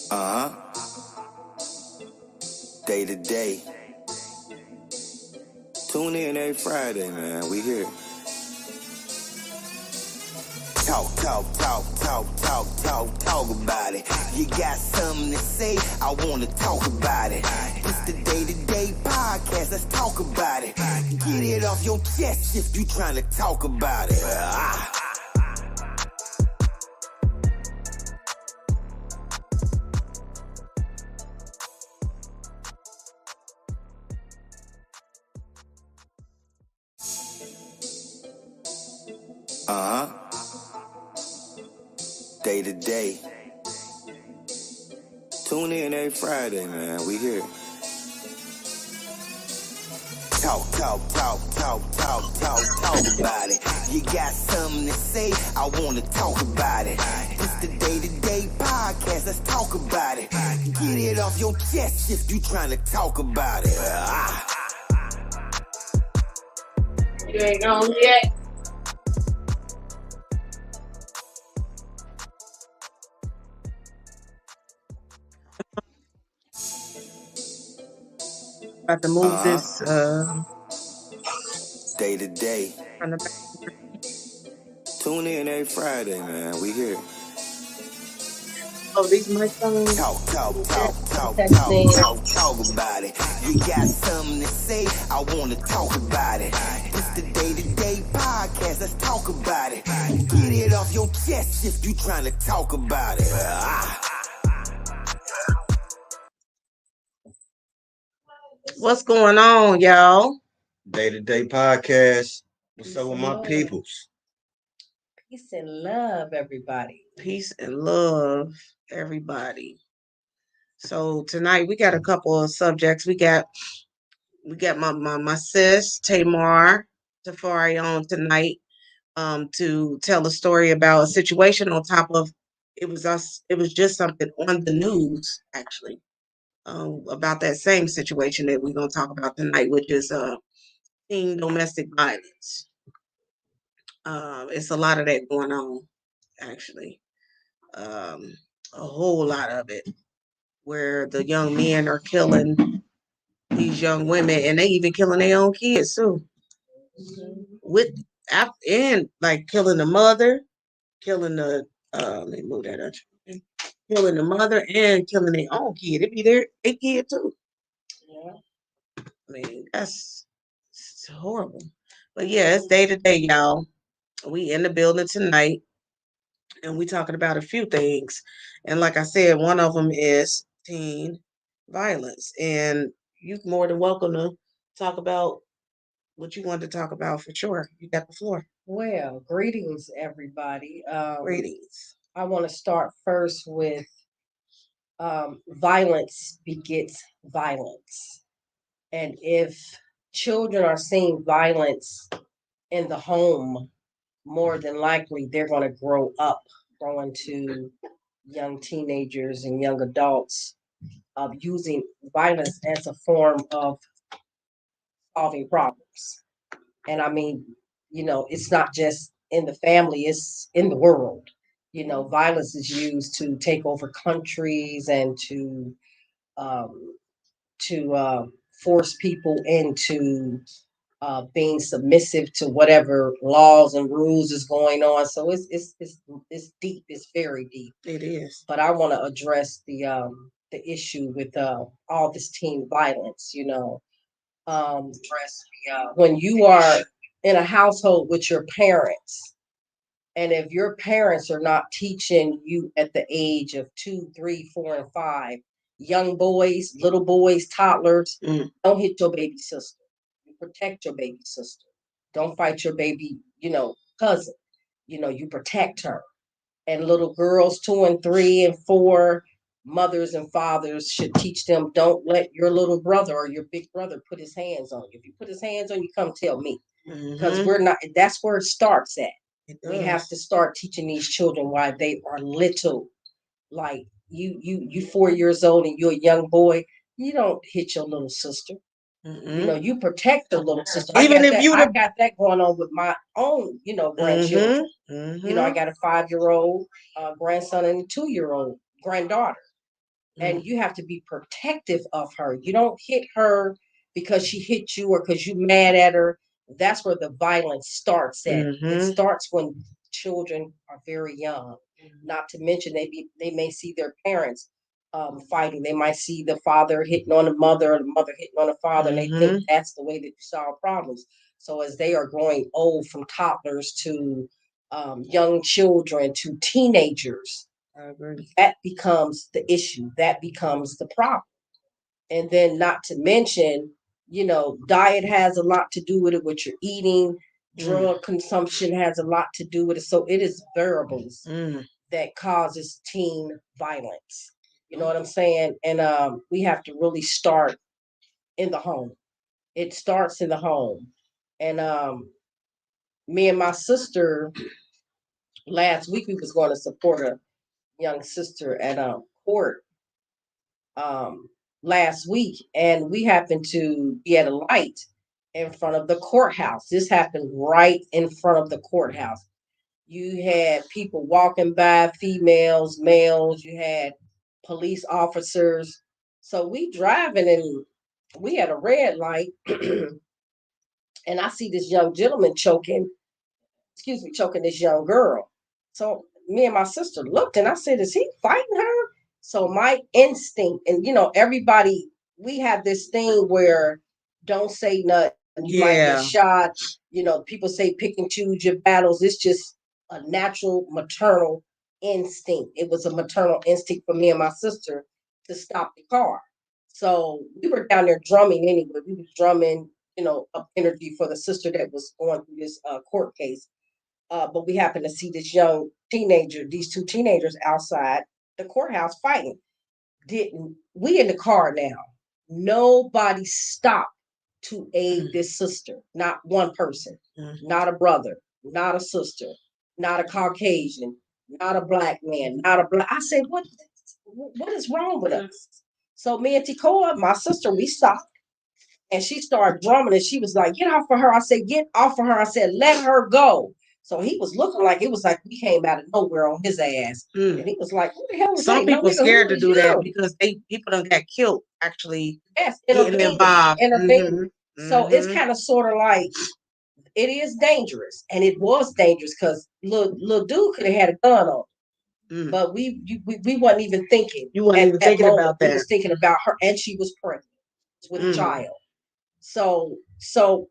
Day to day. Tune in every Friday, man. We here. Talk about it. You got something to say, I wanna talk about it. It's the Day-to-Day podcast, let's talk about it. Get it off your chest if you trying to talk about it. Day to day. Tune in every Friday, man. We here. Talk about it. You got something to say, I wanna talk about it. It's the Day-to-Day podcast, let's talk about it. Get it off your chest if you trying to talk about it. You ain't on yet. About to move this day to day. From the back. Tune in every Friday, man. We here. Oh, these microphones. Talk about it. You got something to say, I wanna talk about it. It's the Day-to-Day podcast, let's talk about it. Get it off your chest if you trying to talk about it. What's going on, y'all? Day-to-Day podcast. What's up with my peoples? Peace and love, everybody. Peace and love, everybody. So tonight we got a couple of subjects. We got my sis Tamar Tafari on tonight to tell a story about a situation on top of it was just something on the news actually about that same situation that we're going to talk about tonight, which is teen domestic violence. It's a lot of that going on actually, a whole lot of it, where the young men are killing these young women, and they even killing their own kids too. And like killing the mother, killing the let me move that up. Killing the mother and killing their own kid. It be their kid too. Yeah. I mean, it's horrible. But yeah, it's day to day, y'all. We in the building tonight, and we talking about a few things. And like I said, one of them is teen violence. And you're more than welcome to talk about what you wanted to talk about for sure. You got the floor. Well, greetings, everybody. Greetings. I want to start first with violence begets violence. And if children are seeing violence in the home, more than likely they're going to grow up growing to young teenagers and young adults of using violence as a form of solving problems. And I mean, it's not just in the family, it's in the world. Violence is used to take over countries and to force people into being submissive to whatever laws and rules is going on. So it's deep. It's very deep. It is. But I want to address the issue with all this teen violence. When you are in a household with your parents, and if your parents are not teaching you at the age of 2, 3, 4, and 5, young boys, little boys, toddlers, don't hit your baby sister. You protect your baby sister. Don't fight your baby, cousin. You protect her. And little girls 2 and 3 and 4, mothers and fathers should teach them, don't let your little brother or your big brother put his hands on you. If he put his hands on you, come tell me. Because we're not, that's where it starts at. We have to start teaching these children while they are little. Like you 4 years old and you're a young boy, you don't hit your little sister. You protect your little sister. I got that going on with my own, grandchildren. I got a 5-year-old grandson and a 2-year-old granddaughter. and you have to be protective of her. You don't hit her because she hit you or because you mad at her. That's where the violence starts at. It starts when children are very young. Not to mention they may see their parents fighting. They might see the father hitting on the mother or the mother hitting on the father, and they think that's the way that you solve problems. So as they are growing old, from toddlers to young children to teenagers, that becomes the issue. That becomes the problem. And then, not to mention, diet has a lot to do with it. What you're eating, drug consumption has a lot to do with it. So it is variables that causes teen violence. You know what I'm saying? And we have to really start in the home. It starts in the home. And me and my sister last week we was going to support a young sister at court last week, and we happened to be at a light in front of the courthouse. This happened right in front of the courthouse. You had people walking by, females, males, you had police officers. So we driving, and we had a red light, and I see this young gentleman choking this young girl. So me and my sister looked, and I said, is he fighting her? So my instinct, and everybody, we have this thing where don't say nothing. You might get shot. People say pick and choose your battles. It's just a natural maternal instinct. It was a maternal instinct for me and my sister to stop the car. So we were down there drumming anyway. We were drumming, up energy for the sister that was going through this court case. But we happened to see these two teenagers outside the courthouse fighting. We in the car now? Nobody stopped to aid this sister. Not one person. Not a brother. Not a sister. Not a Caucasian. Not a black man. Not a black. I said, what is wrong with us? So me and Tikoa, my sister, we stopped. And she started drumming, and she was like, get off of her. I said, get off of her. I said, let her go. So he was looking like it was like we came out of nowhere on his ass. And he was like, what the hell was that? Some people scared to do that because people done got killed actually getting involved. So it's kind of sort of like, it is dangerous. And it was dangerous because little dude could have had a gun on. But we wasn't even thinking. You weren't even thinking about that. We was thinking about her, and she was pregnant with a child. So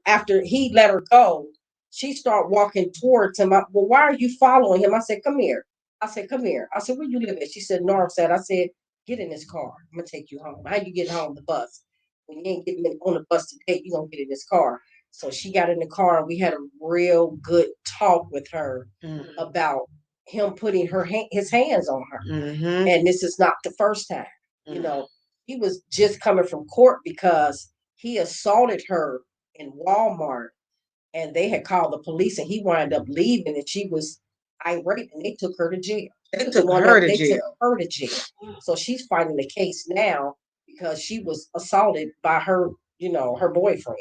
after he let her go, she started walking towards him. Well, why are you following him? I said, come here. I said, where you live at? She said, Northside. I said, get in this car. I'm going to take you home. How you get home? The bus. When you ain't getting on the bus today, you're going to get in this car. So she got in the car, and we had a real good talk with her about him putting his hands on her. And this is not the first time. He was just coming from court because he assaulted her in Walmart, and they had called the police, and he wound up leaving, and she was irate, and they took her to jail. They took her to jail. So she's fighting the case now because she was assaulted by her, her boyfriend.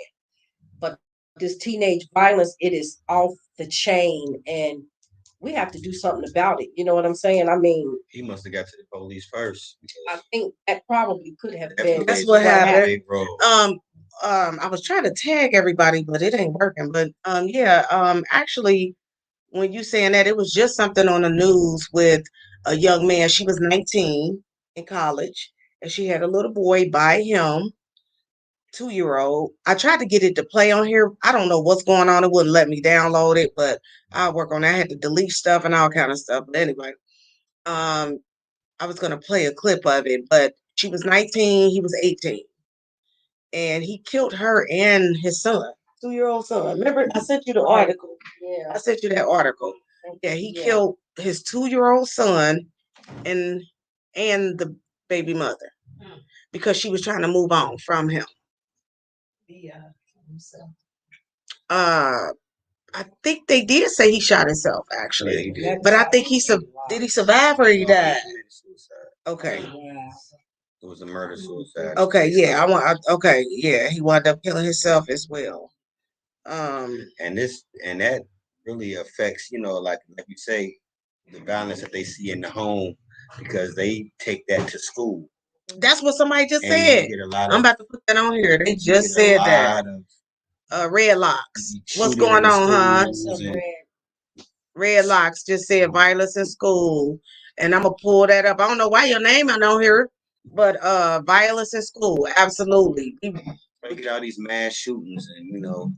But this teenage violence, it is off the chain, and we have to do something about it. You know what I'm saying? I mean, he must have got to the police first. I think that probably could have been. That's what happened. I was trying to tag everybody, but it ain't working. But actually, when you saying that, it was just something on the news with a young man. She was 19 in college, and she had a little boy by him, 2-year-old. I tried to get it to play on here. I don't know what's going on. It wouldn't let me download it, but I'll work on that. I had to delete stuff and all kind of stuff. But anyway, I was gonna play a clip of it, but she was 19, he was 18. And he killed her and his son, 2-year-old son. Remember, I sent you the article. Yeah. I sent you that article. Yeah, he killed his 2-year-old son and the baby mother because she was trying to move on from him. I think they did say he shot himself, actually. Yeah, but I think did he survive or he died? Okay. It was a murder suicide. Okay, yeah. He wound up killing himself as well. And that really affects, like you say, the violence that they see in the home, because they take that to school. That's what somebody just And you said. get a lot I'm of about to put that on here. They you just get a said that. lot of Red Locks. What's shooting going in the on, huh? schools and Red Locks just said violence in school. And I'm gonna pull that up. I don't know why your name ain't on here, but violence in school, absolutely. you get all these mass shootings, and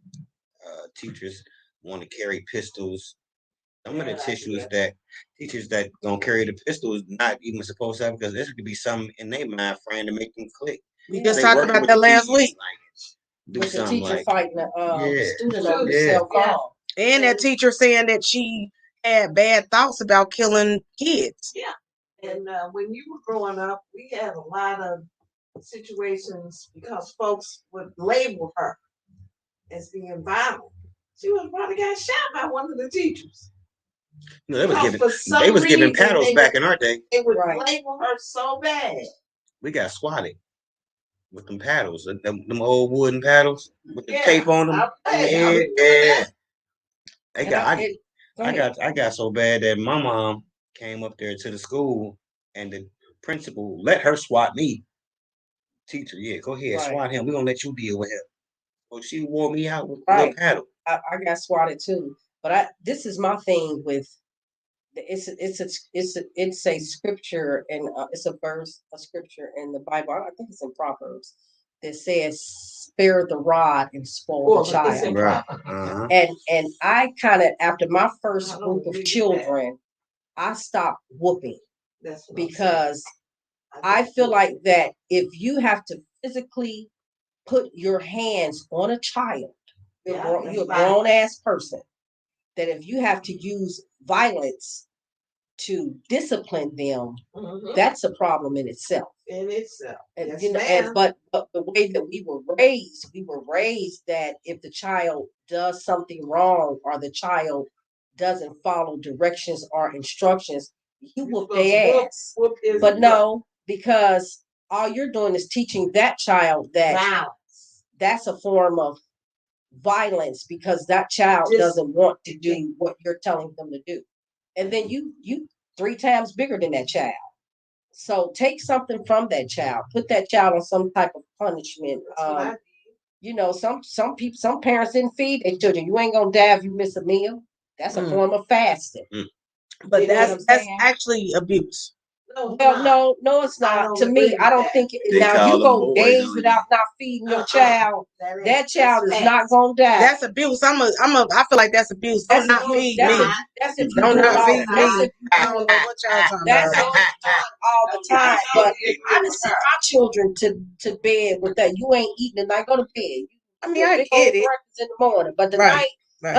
teachers want to carry pistols. Some of the teachers that don't carry the pistols not even supposed to have, because this could be something in their mind frame to make them click. We just They talked working about with that the last kids, week. like do With the something teacher like fighting the yeah, student over the yeah. cell phone. And that teacher saying that she had bad thoughts about killing kids. Yeah. And when you were growing up, we had a lot of situations because folks would label her as being violent. She was probably got shot by one of the teachers. No, they was Because giving for some they was giving reason, paddles they back would- in our day. They would Right. label her so bad. We got swatted with them paddles, them old wooden paddles with the Yeah, tape on them. I Yeah, remember yeah. They And got go I ahead. got so bad that my mom came up there to the school and the principal let her swat me. Teacher, yeah, go ahead, Right. swat him. We're gonna let you deal with him. So she wore me out with a Right. little paddle. I got swatted too. But this is my thing with it's a scripture, and it's a scripture in the Bible. I think it's in Proverbs that says, "Spare the rod and spoil Well, the it's child." in Right. Proverbs. And I kind of, after my first I don't group of agree with children, I stopped whooping That's what I'm saying. because I feel like that if you have to physically put your hands on a child, you're a grown ass person, that if you have to use violence to discipline them, Mhm. that's a problem in itself. In itself. And Yes, you know, ma'am. but the way that we were raised that if the child does something wrong or the child doesn't follow directions or instructions, you whoop their ass. Whoop his But butt. no, because all you're doing is teaching that child that Violence. that's a form of violence, because that child doesn't want to do what you're telling them to do. And then you 3 times bigger than that child. So take something from that child, put that child on some type of punishment. That's what I did. You know, some people, some parents didn't feed their children. You ain't gonna die if you miss a meal. That's a form of fasting. But You know what that's I'm saying? actually abuse. No, it's Well, not. no, it's I not. don't To me, agree I with don't that. think They now call you them go boys days on without not feeding your child. That child is not gonna die. That's abuse. I feel like that's abuse. Don't not feed me. That's if you Don't do it not all. feed me. That's if you I do don't it. know what y'all talking That's about. if you do it all the time. But I just send my children to bed with that. You ain't eating tonight. Go to bed. I mean, I Big get old it. breakfast in the morning, but the Right. night, Right.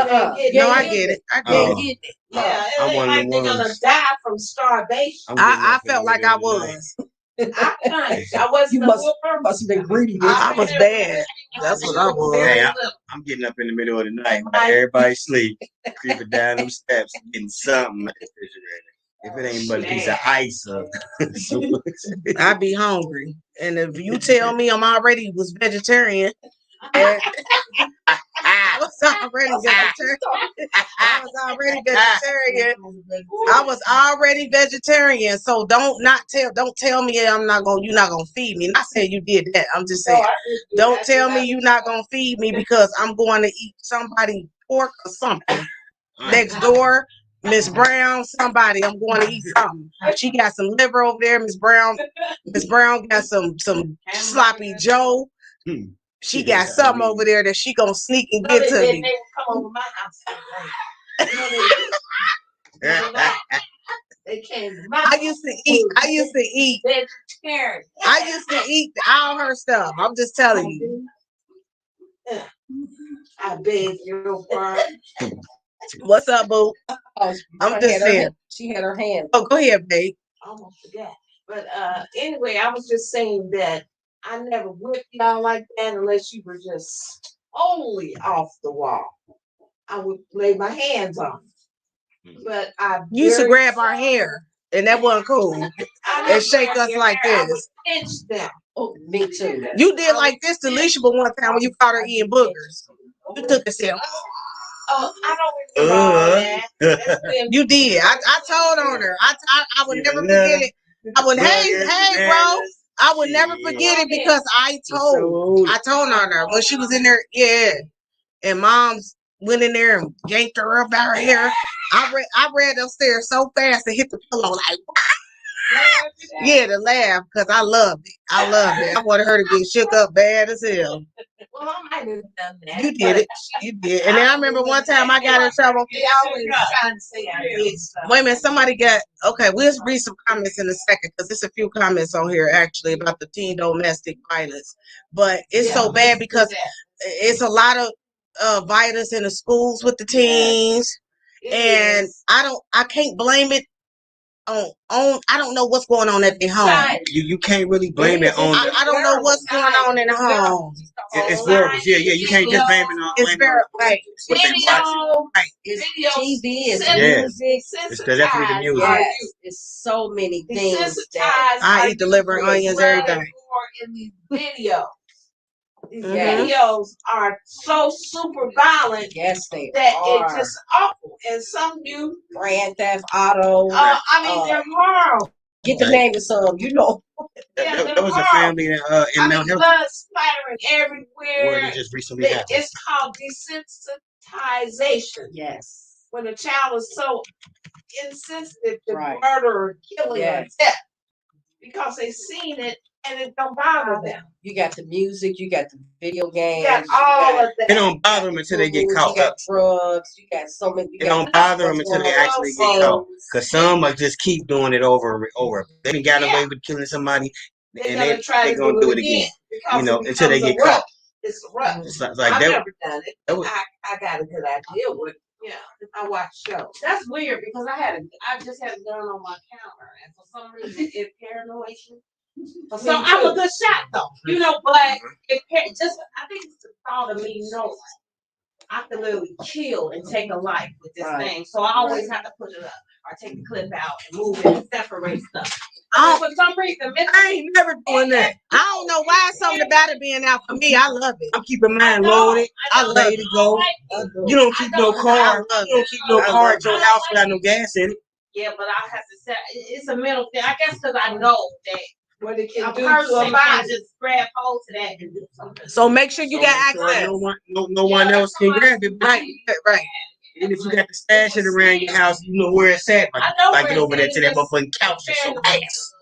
you No, ain't I getting get it. I You get ain't it. getting it. Yeah, it I'm ain't one of like the they're gonna ones. die from starvation. I felt like I was. I wasn't You a must whooper. have been greedy. I was bad. That's what I was. Hey, I'm getting up in the middle of the night while everybody sleep, creeping down them steps, getting something at the refrigerator. If it ain't but a piece of ice or I be hungry. And if you tell me I'm already was vegetarian, and I was already vegetarian. I was already vegetarian. I was already vegetarian. So don't tell me you're not gonna feed me. Not saying you did that. I'm just saying don't tell me you're not gonna feed me because I'm going to eat somebody pork or something. Next door, Miss Brown, somebody, I'm going to eat something. She got some liver over there, Miss Brown. Miss Brown got some sloppy Joe. She got something over there that she gonna sneak and get to me. They would come over my house. They came to my I used to eat vegetarian. I used to eat all her stuff. I'm just telling you. I beg your pardon. What's up, boo? I'm just saying. She had her hand. Oh, go ahead, babe. Almost forgot. But anyway, I was just saying that I never whipped y'all like that unless you were just totally off the wall. I would lay my hands on you. But I You used to grab our hair, and that wasn't cool. And shake us like I would this. pinch them. Oh, me too. You did like this to Alicia one time when you caught her eating boogers. You took a sip. Oh, I don't remember all that. You did. I told on her. I would never forget it. I would, hey, bro. I would never forget it because I told her when she was in there, and Mom's went in there and yanked her up out her hair. I read upstairs so fast and hit the pillow like, to laugh because I loved it. I wanted her to get shook up bad as hell. Well, I might have done that. You did it. You did. And then I remember one time I got in trouble. They always trying to say I did stuff. Wait a minute, somebody got, okay, we'll read some comments in a second because there's a few comments on here actually about the teen domestic violence. But it's so bad because it's a lot of violence in the schools with the teens. And I can't blame it on I don't know what's going on at their home. You can't really blame it on I don't know what's going on in the home. It's horrible. Yeah, you can't just blame it on It's very right. It's TV, it's music. It's definitely the music. Yes, it's so many things that I eat delivering onions every day. In these videos. These videos are so super violent. Yes, they that are. It's just awful. And some do Grand Theft Auto. They're horrible. Get the name of some, Yeah, that was a family in Mount Healthy. Blood splattering everywhere. Where it just recently happened. It's called desensitization. Yes. When a child is so insensitive to murder or killing or death because they've seen it and it don't bother them. You got the music, you got the video games, you got all of that. It don't bother them until they get caught. You got drugs, you got so many. It don't bother them until they actually get caught. Because some will just keep doing it over and over. They done got away with killing somebody, and they're going to do it again. You know, until they get caught. It's rough. It's like I've never done it. I got a good idea with if I watch shows. That's weird because I just had a gun on my counter, and for some reason it paranoid me. So I'm a good shot though, but I think it's the thought of me knowing I can literally kill and take a life with this thing. So I always have to put it up or take the clip out and move it and separate stuff. For some reason, I ain't never doing that. I don't know why something about it being out for me. I love it. I'm keeping mine loaded. I love it. Go. You don't keep no car. You don't keep no car at your house without no gas in it. Yeah, but I have to say it's a mental thing. I guess because I know that. What it can do to a body, just grab hold to that and do something. So make sure you got access. No one else can grab it. Right. And if you got to stash it around your house, you know where it's at. Like get over there to that motherfucking couch and so ass.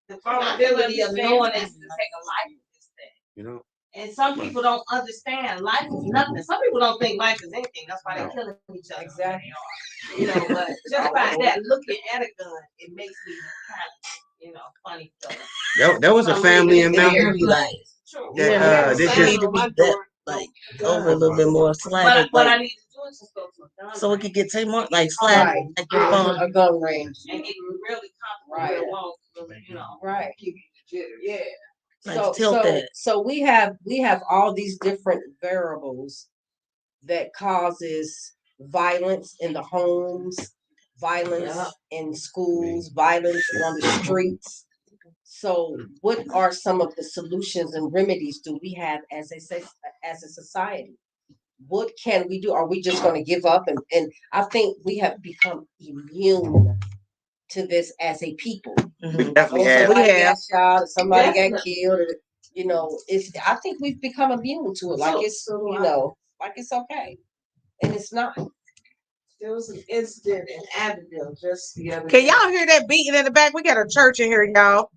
The vulnerability of knowing is to take a life with this thing. And some people don't understand life is nothing. Some people don't think life is anything. That's why they're killing each other. Exactly. But just by that looking at a gun, it makes me kind of. Funny feeling. There was a family in Mount Healthy this just need to be over a little bit more slanted. What I need to do is just go to a gun so it could get more slanted, like your phone. A gun range. And get really comfortable. Right. Keep you jitter. Yeah. So we have all these different variables that causes violence in the homes, violence in schools, violence on the streets. So what are some of the solutions and remedies do we have as a society? What can we do? Are we just going to give up? And I think we have become immune to this as a people. We definitely have. Somebody got killed. I think we've become immune to it. Like it's like it's okay. And it's not. There was an incident in Abbeville just the other day. Can day. y'all hear that beating in the back? We got a church in here, y'all.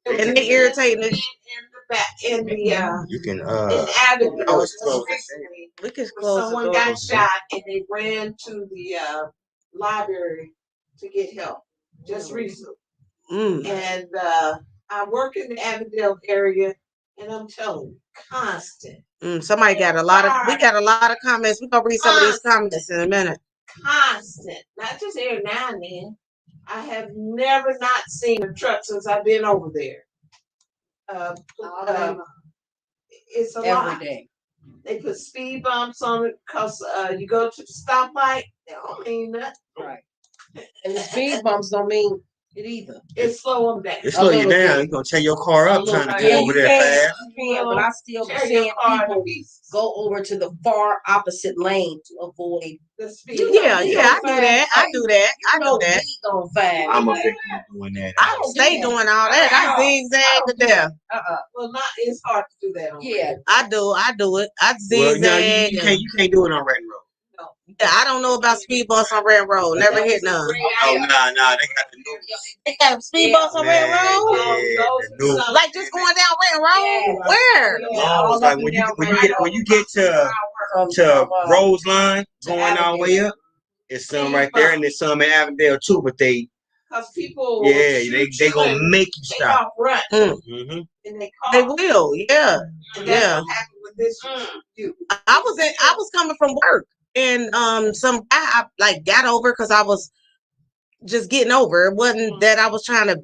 And they irritating us. You can in Abbeville. We can close. Someone got shot and they ran to the library to get help just recently. And I work in the Abbeville area, and I'm telling you, constant. Somebody got we got a lot of comments. We're gonna read some of these comments in a minute. Constant, not just every now and then. I have never not seen a truck since I've been over there. It's a lot. Every day. They put speed bumps on it because you go to the stoplight. They don't mean nothing. Right. And the speed bumps don't mean It either. It slow them down. It slow you little down. bit. You're gonna tear your car up trying to go Yeah, over you there can, fast. you can, but I still be Tear your seeing car to people pieces. go over to the far opposite lane to avoid. The speed. Yeah, I do that. I do that. I do that. We gonna find. I'm a victim of doing that. I don't stay doing all that. I zigzag to death. Well, not. It's hard to do that. I do it. I Well, zigzag. no, you can't do it on Red Road. Yeah, I don't know about speed bumps on Red Road. Never hit none. Oh, nah, they got the new They got speed bumps on Red Road. Yeah, the new. Like just going down Red Road. Where? No, it's like when you get to Rose Line going all the way up, it's some right there, and there's some in Avondale too. But they, because people, they gonna make you stop. Run. Mm-hmm. And they will, yeah. And that's what happened with this. I was coming from work, and some guy I got over because I was just getting over. It wasn't that I was trying to,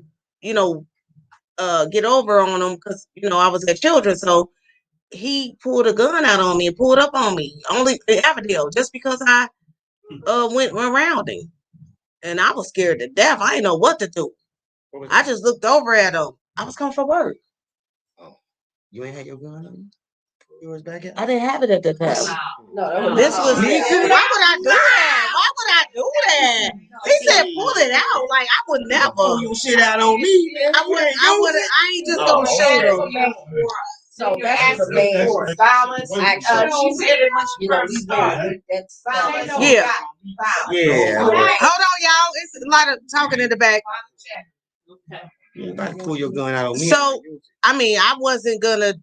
get over on him because I was at Children, so he pulled a gun out on me and pulled up on me only in Avondale just because I went around him, and I was scared to death. I didn't know what to do. I just looked over at him. I was coming from work. Oh, you ain't had your gun on you? Yours back at? I didn't have it at the time. No, this was. Why would I do that? Why would I do that? He said pull it out. Like I would never pull your shit out on me. I ain't just gonna shoot him. So that's the man violence. Actually, that's yeah. Hold on, y'all. It's a lot of talking in the back. You about to pull your gun out on me. So I mean, I wasn't gonna.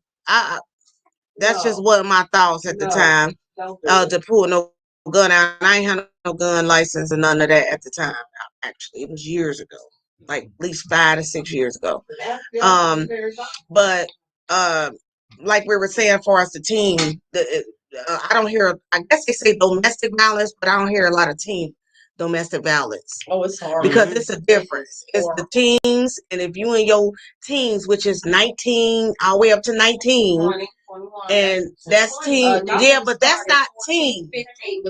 That's just what my thoughts at the time. To pull no gun out. I ain't had no gun license and none of that at the time. Actually, it was years ago, like at least 5 to 6 years ago. But like we were saying, for us, the teen, I don't hear. I guess they say domestic violence, but I don't hear a lot of teen domestic violence. Oh, it's hard because it's a difference. It's the teens, and if you in your teens, which is 19 all the way up to 19, 20, 21, and that's teen. Yeah, but that's not teen. 15,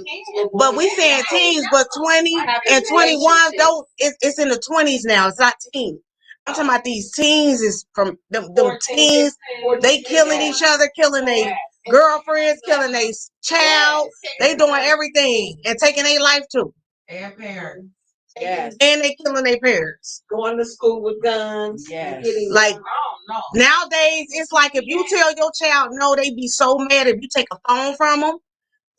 but we saying teens, but 20 and 21 though it's in the 20s now. It's not teen. I'm talking about these teens is from them teens. They killing each other, killing their girlfriends, killing their child. They doing everything and taking their life too. And parents. Yes. And they killing their parents. Going to school with guns. Yes. Like nowadays, it's like if you tell your child no, they be so mad if you take a phone from them.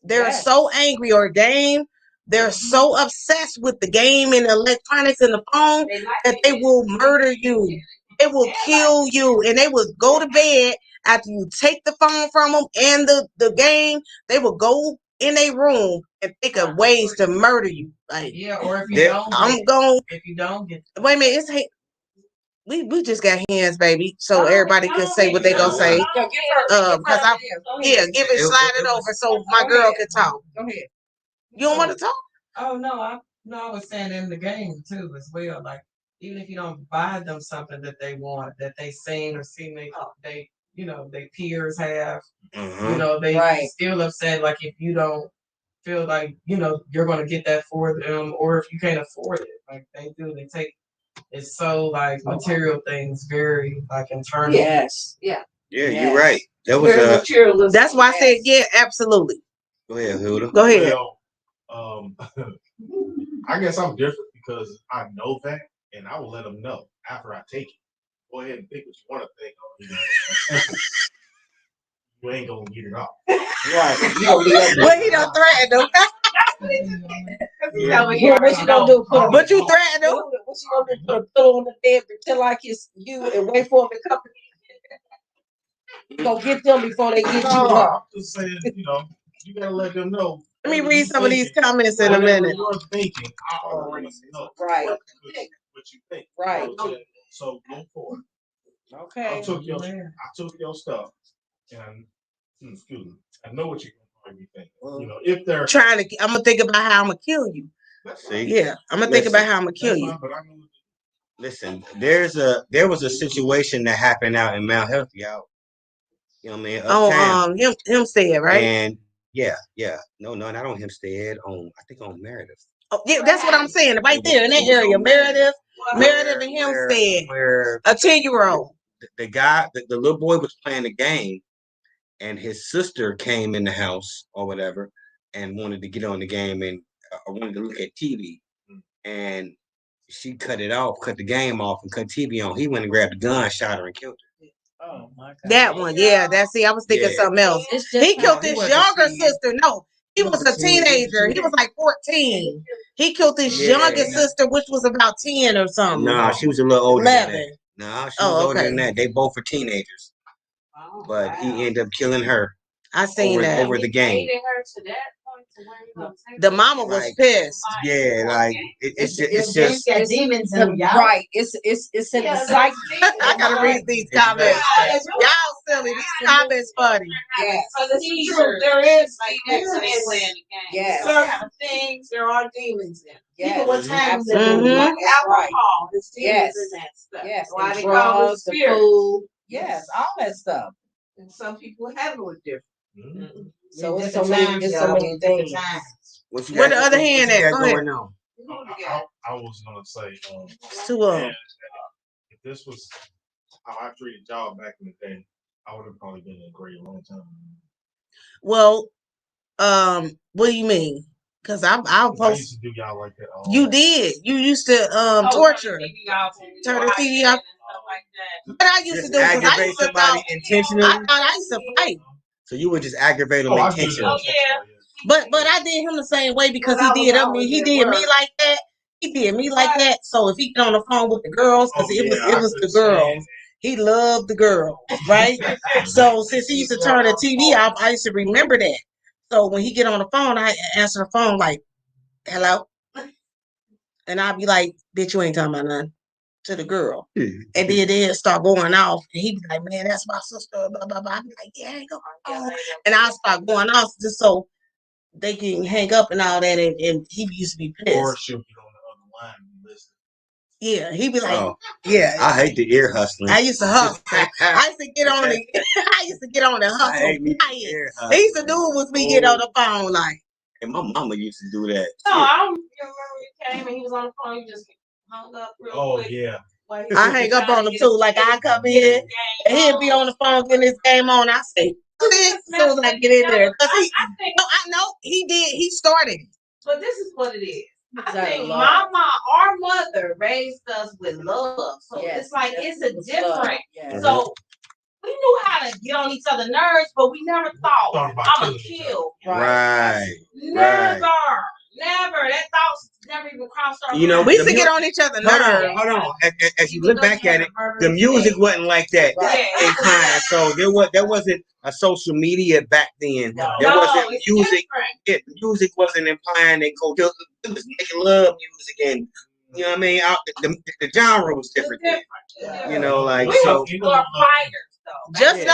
They're so angry, or game. They're so obsessed with the game and the electronics and the phone that they will murder you. They will kill you, and they will go to bed after you take the phone from them and the game. They will go in a room and think of ways to murder you. Like, or if you don't, if you don't get. Wait a minute, it's we just got hands, baby, so everybody can say what they gonna say. Because give it, slide it over so my girl can talk. Go ahead. You don't want to talk? Oh no, I was saying in the game too as well. Like even if you don't buy them something that they want, that they seen or see they their peers have, they still upset. Like if you don't feel like you're gonna get that for them, or if you can't afford it, like they do, they take. It's so like material things, very like internal. Yes. Yeah. Yeah, you're right. That was materialistic. That's why I said absolutely. Go ahead, Huda. Go ahead. Well, I guess I'm different because I know that, and I will let them know after I take it. Go ahead and think what you want to think on. You ain't gonna get it off. Right. Well, he don't threaten them. What you gonna do? But you threaten them. What you gonna do? Put a pillow on the bed, pretend like it's you, and wait for them to come. You gonna get them before they get you up. I'm just saying, you gotta let them know. Let me read some of these comments in a minute. You're thinking, I already know. Right. What you think. Right. So go for it. Okay. I took your stuff, and excuse me. I know what you're gonna be thinking. If they're trying to, I'm gonna think about how I'm gonna kill you. See? Yeah, I'm gonna think about how I'm gonna kill you. Listen, there was a situation that happened out in Mount Healthy, y'all. You know what I mean? Oh, Hempstead, right? And yeah. No, not on Hempstead. I think on Meredith. Oh, yeah, that's what I'm saying. Right there in that area, Meredith. Meredith and him said where a 10-year-old. the guy, the little boy was playing the game, and his sister came in the house or whatever, and wanted to get on the game and wanted to look at TV, and she cut the game off, and cut TV on. He went and grabbed a gun, shot her, and killed her. Oh my God. That one, yeah. That's I was thinking something else. He killed his younger sister. No, he was a teenager. He was like 14. He killed his youngest sister, which was about 10 or something. No, she was a little older 11. than that. No, she was older than that. They both were teenagers. But he ended up killing her. I seen that over the game. The mama was pissed. Yeah, like it's just demons in y'all. Right. It's in the psyche. I gotta read these comments. Y'all silly. These comments funny. Yes. It's true. There is demons in the game. Yes. Certain things there are demons in. Yes. Even with times Mhm. like alcohol, there's demons Yes. in that stuff. Yes. Why And they call it drugs, the spirits. food. Yes. All that stuff. And some people handle it different. Mhm. So it's so many things. Where the other hand at? Go ahead. I was gonna say, Two of them. and, if this was how I treated y'all back in the day, I would have probably been in a great long time. Well, what do you mean? Because I'll I post. used to do y'all like that. You did. You used to torture. Turn the TV off. But I used to do because I aggravate used to somebody thought, intentionally. I thought I used to fight. So you would just aggravate them I did intentionally. that. But I did him the same way because he did he did me like that. He did me like that. So if he get on the phone with the girls, because it was the girls. He loved the girls, right? So since he used to turn the TV off, I used to remember that. So when he get on the phone, I answer the phone like, "Hello," and I'd be like, "Bitch, you ain't talking about nothing," to the girl. And then they'd start going off, and he'd be like, "Man, that's my sister." Blah blah blah. I'd be like, "Yeah, hang up," and I start going off just so they can hang up and all that, and he used to be Or pissed. she'll get on the other line and listen. Yeah, he'd be like, Oh, "Yeah." I hate the ear hustling. I used to hustle. I used to get on the. I used to get on the I hustle. hate me the ear They used to hustling. do it with me get on the phone like. And my mama used to do that. No, I don't remember he came and he was on the phone. He just hung up real quick. Oh yeah. I hang up on him too. Like I come in and he'll be on the phone getting his game on. I say, "Click," as soon as I get in there. Cause I know he did. He started. But this is what it is. I Is that think love? our mother raised us with love. So Yes, it's like it's a different. Yes. So we knew how to get on each other's nerves, but we never thought Thought about I'm killing gonna each kill. Right. Never. Never. That thought never even crossed our You know, mind. We used to get on each other's nerves. Hold on. As you look back at it, the music wasn't like that in time. So there wasn't a social media back then. There wasn't it's music. different. The music wasn't implying they go. It was making love music, and you know what I mean. The genre was different. Then. Different. You know, like We so. were fighters though. Just Yeah.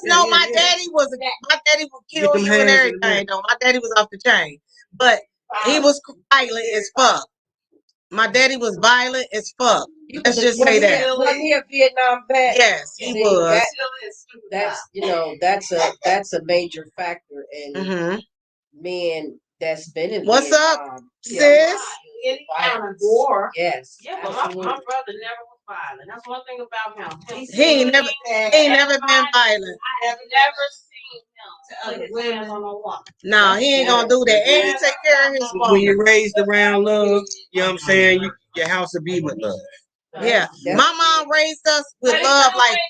know, my daddy would kill them you and hands in the everything. Though my daddy was off the chain, but he was violent as fuck. My daddy was violent as fuck. Let's just say that. Was he a Vietnam vet? Yes, he See, was. That's a major factor in Mhm. men that's been in What's up, Vietnam. sis? Any kind of war. Yes. Yeah, but my absolutely. brother never was violent. That's one thing about him. He ain't never been violent. I have never seen him put his hands on a woman. No, he ain't gonna do that. And he take care of his When woman. you're raised around love, you know what I'm saying. Your house will be with love. Yeah, my mom raised us with But it love. could've Like went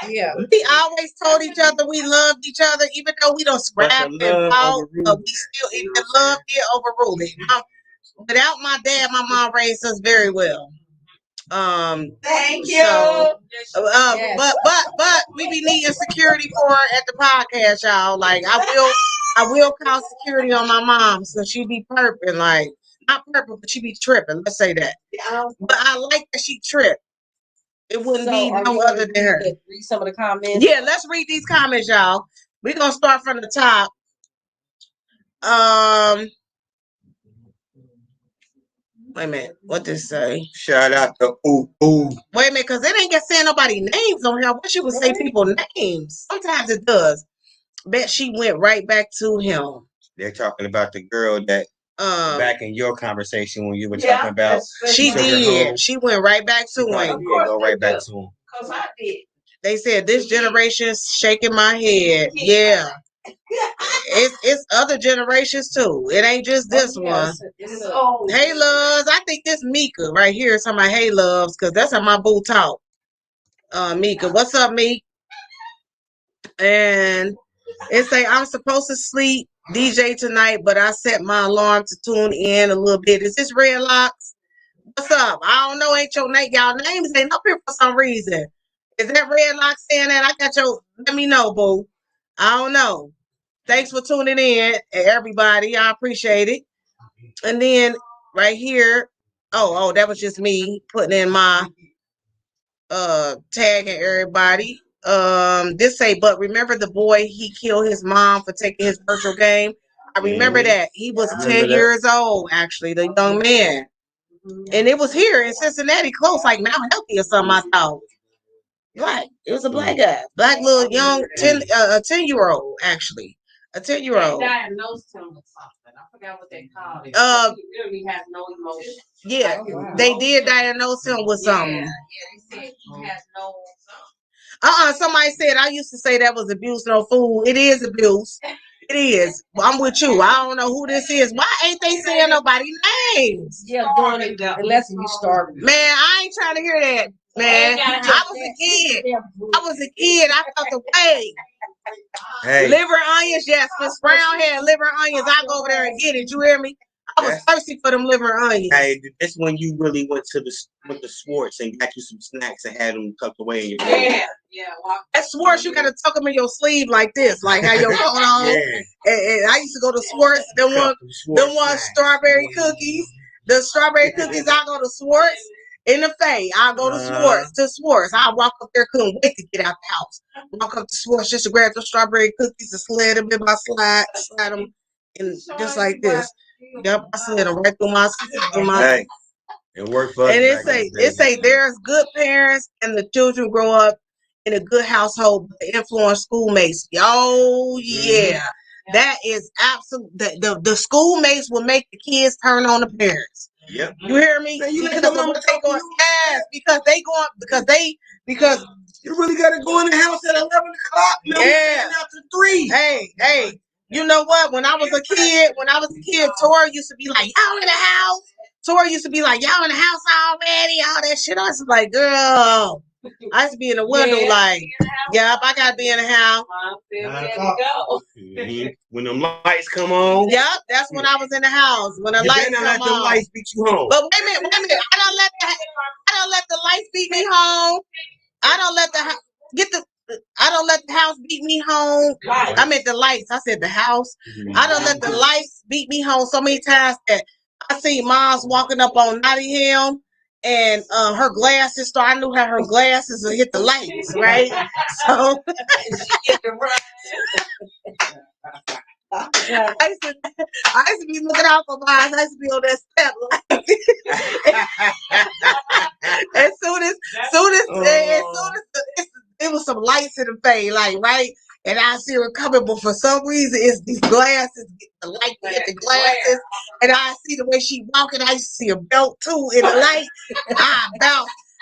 either way. Yeah. we always told each other we loved each other, even though we don't scrap But and the love fought. overruled But we still, the love did overrule it. Without my dad, my mom raised us very well. Thank you. So, Yes. but we be needing security for her at the podcast, y'all. Like I will call security on my mom, so she be perping, like not perping, but she be tripping. Let's say that. But I like that she tripped. It wouldn't be are no you other gonna than her. read some of the comments? Yeah, let's read these comments, y'all. We're gonna start from the top. Wait a minute. What this say? Shout out to Ooh. Wait a minute, because it ain't got saying nobody names on here. I wish it would say people names. Sometimes it does. Bet she went right back to him. They're talking about the girl that Back in your conversation when you were talking about she sugar did. home, She went right back to she probably him. did go right back to him. Cause I did. They said this generation's shaking my head. Yeah. It's other generations too. It ain't just this one. Hey loves, I think this Mika right here is talking about hey loves, because that's how my boo talk. Mika, what's up, Meek? And it say I'm supposed to sleep DJ tonight, but I set my alarm to tune in a little bit. Is this Red Locks? What's up? I don't know, ain't your name. Y'all names ain't up here for some reason. Is that Red Locks saying that? I got your, let me know, boo. I don't know. Thanks for tuning in, everybody. I appreciate it. And then right here, that was just me putting in my tagging everybody. This say, but remember the boy he killed his mom for taking his virtual game? I remember that. He was 10 years old, actually, the young man. And it was here in Cincinnati, close, like Mount Healthy or something, I thought. Black. It was a black guy. Black little young 10-year-old, actually. A 10-year-old. They diagnosed him with something. I forgot what they called it. He literally has no emotion. Yeah, they did diagnose him with something. Yeah, they said he has no. Somebody said I used to say that was abuse, no fool. It is abuse. It is. Well, I'm with you. I don't know who this is. Why ain't they saying nobody's names? Yeah, doing it unless you started. Man, I ain't trying to hear that. Man, I was a kid. I felt the way. Hey, Liver onions, yes. Miss Brown had liver onions. I go over there and get it. You hear me? I was thirsty for them liver onions. Hey, that's when you really went to the Swartz and got you some snacks and had them tucked away in your bag. Yeah. At Swartz, you gotta tuck them in your sleeve like this, like how your coat on. And I used to go to Swartz. Them one strawberry cookies. The strawberry cookies, I go to Swartz. In the Faye, I'll go to Swartz. I'll walk up there, couldn't wait to get out the house. Walk up to Swartz just to grab the strawberry cookies and slide them in my slide them, and just like this. Yep, I slid them right through my. Hey, it worked for us. And it say there's good parents and the children grow up in a good household, but they influence schoolmates. Oh yeah. That is absolute. The schoolmates will make the kids turn on the parents. Yep. You hear me? Man, because you really gotta go in the house at 11:00. Yeah. After 3. Hey. You know what? When I was a kid, Tori used to be like, y'all in the house. Tori used to be like, y'all in the house already, all that shit. I was like, girl. I used to be in the window like, yep, I gotta be in the house. When them lights come on. Yep, that's when I was in the house. When the lights come let the on. lights beat you home. But wait a minute. I don't let the lights beat me home. I don't let the house beat me home. I meant the lights. I said the house. I don't let the lights beat me home so many times that I see moms walking up on Nottingham and her glasses. So I knew how her glasses would hit the lights, right? So I used to be looking out for mine. I used to be on that step like as soon as it was some lights in the face, like right, and I see her coming, but for some reason it's these glasses, the light hit the glasses, and I see the way she walking. I used to see a belt too in the light.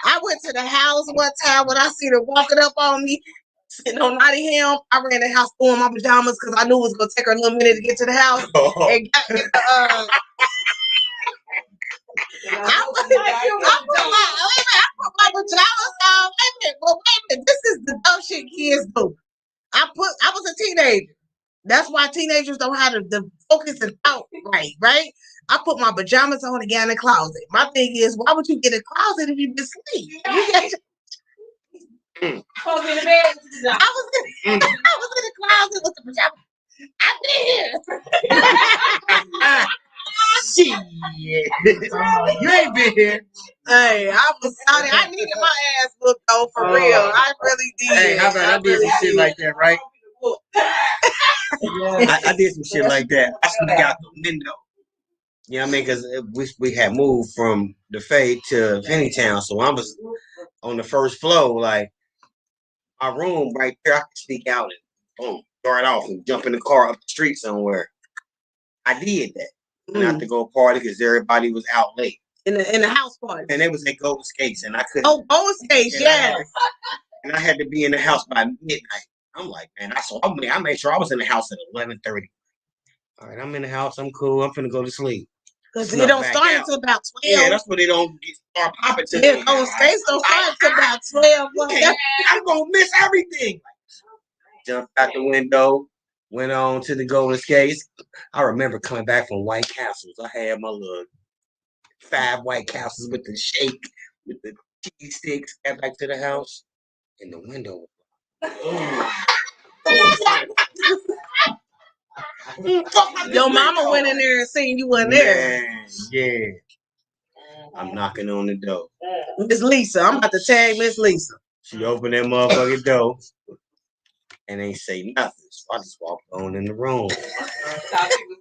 I went to the house one time when I seen her walking up on me. Sitting on Nottingham, I ran the house throwing my pajamas because I knew it was gonna take her a little minute to get to the house. And got in the I put my pajamas on. Wait a minute, this is the dumb shit kids do. I was a teenager. That's why teenagers don't have to focus and out right? I put my pajamas on and get in the closet. My thing is, why would you get in the closet if you been asleep? I was in the closet with the pajamas. I've been here. Shit. You ain't been here. Hey, I needed my ass whooped though, for real. I really did. Hey, how about I did some shit like that, right? I did some shit like that. I snuck out the window. You know what I mean? Because we had moved from the Fade to Finneytown, so I was on the first floor, like my room right there. I could sneak out and boom, start off and jump in the car up the street somewhere. I did that. went out to go party because everybody was out late. In the house party. And they was at Golden Skates, and I couldn't. Oh, Golden Skates, yeah. And I had to be in the house by midnight. I'm like, man, I made sure I was in the house at 11:30. All right, I'm in the house. I'm cool. I'm finna go to sleep. Because it don't start until about 12. Yeah, that's what they don't start popping to. Yeah, Golden Skates don't start until about 12. I'm gonna miss everything. Jumped out the window, went on to the Golden Skates. I remember coming back from White Castles. I had my little 5 White Castles with the shake, with the cheese sticks. Got back to the house, and the window. Your mama went in there and seen you wasn't there. Yeah. I'm knocking on the door. Miss Lisa. I'm about to tag Miss Lisa. She opened that motherfucking door and ain't say nothing. So I just walked on in the room.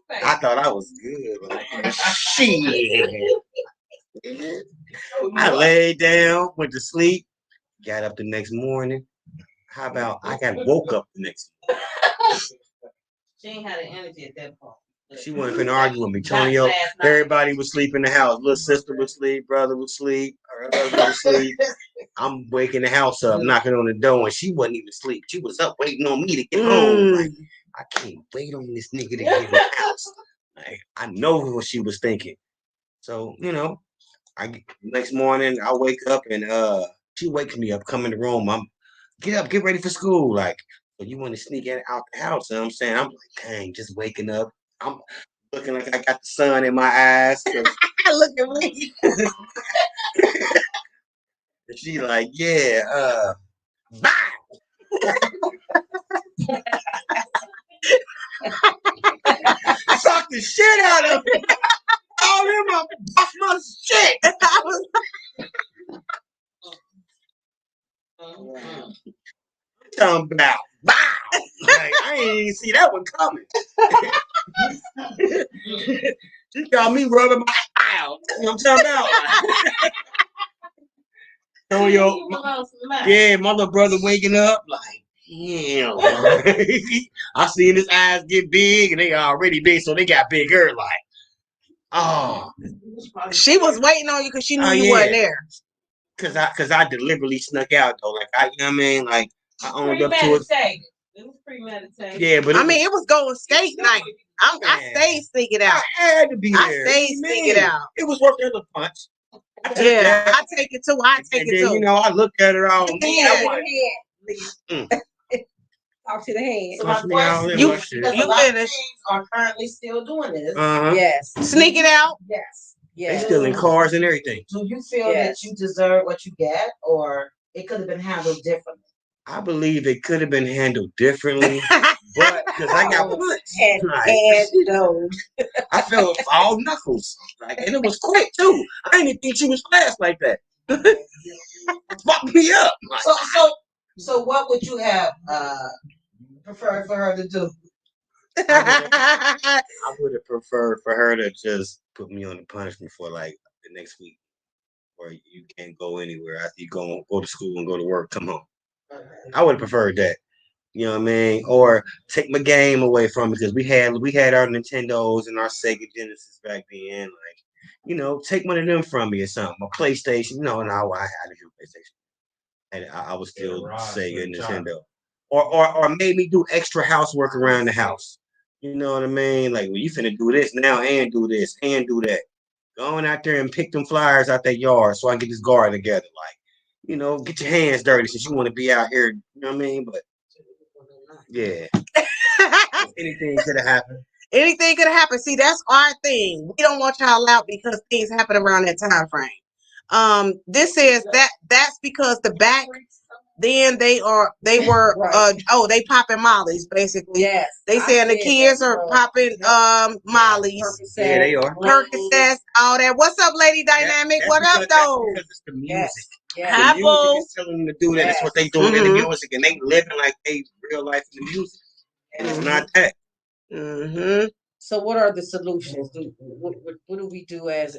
I thought I was good. Like, shit. I laid down, went to sleep, got up the next morning. How about I got woke up the next morning? She ain't had the energy at that point. She wasn't finna argue with me. Tonyo, everybody was asleep in the house. Little sister was asleep, brother was asleep, her husband was asleep. I'm waking the house up, knocking on the door, and she wasn't even asleep. She was up waiting on me to get home. Like, I can't wait on this nigga to get in the house. Like, I know what she was thinking. So, next morning I wake up and she wakes me up, come in the room. I'm get up, get ready for school. Like, so you want to sneak out the house? You know what I'm saying? I'm like, dang, just waking up. I'm looking like I got the sun in my eyes. Look at me. And she like, yeah, bye. Suck the shit out of me. All them up, off my shit. Talking about, wow. Like, I ain't even see that one coming. She got me rubbing my eye out. You know what I'm talking about? Yeah, my little brother waking up like, yeah. I seen his eyes get big and they already big, so they got bigger. Like, oh. She was waiting on you because she knew you wasn't there. Cause I deliberately snuck out though. Like, you know what I mean? Like, I owned up to it. It was premeditated. Yeah, but it was going skate night. I stayed sneaking out. I had to be there. I stayed sneaking out. It was worth the punch. I take it too. I take it too. I looked at her all. Talk to the hand. So my question, you finished. Are currently still doing this. Yes. Sneaking out. Yes. They still in cars and everything. Do you feel that you deserve what you get, or it could have been handled differently? I believe it could have been handled differently, but because I got punched, I felt all knuckles, and it was quick too. I didn't think she was fast like that. Fucked me up. So what would you have preferred for her to do? I would have preferred for her to just put me on the punishment for like the next week, where you can't go anywhere after you go to school and go to work, come home. I would have preferred that. You know what I mean? Or take my game away from me because we had our Nintendos and our Sega Genesis back then. Like, take one of them from me or something. A PlayStation. No, I had a PlayStation. And I was still Sega and Nintendo. Or made me do extra housework around the house. You know what I mean? Like, well, you finna do this now and do this and do that. Going out there and pick them flyers out that yard so I can get this garden together. Like, get your hands dirty since you want to be out here. You know what I mean? But yeah. Anything could have happened. Anything could have happened. See, that's our thing. We don't want y'all out because things happen around that time frame. This says that's because the back then they were they popping mollies basically. Yes. They saying the kids are popping mollies. Yeah, they are. Percocets, all that. What's up, Lady Dynamic? What up, though? Because it's the music. Yes. The music is telling them to do that. That's what they doing in the music, and they living like they real life in the music. And it's not that. So what are the solutions? What do we do as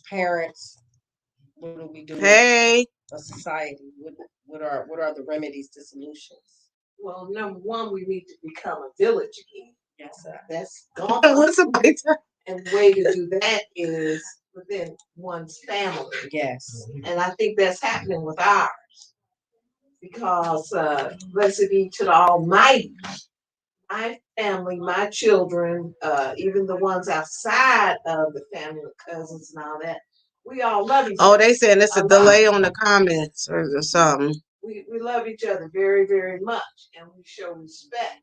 parents? What do we do as a society? What are the remedies to solutions? Well, number one, we need to become a village again. Yes, sir. That's gone. What's somebody And the way to do that is within one's family. Yes. And I think that's happening with ours. Because blessed be to the Almighty, my family, my children, even the ones outside of the family, the cousins and all that, we all love each other. Oh, they saying it's a delay on the comments or something. We love each other very, very much, and we show respect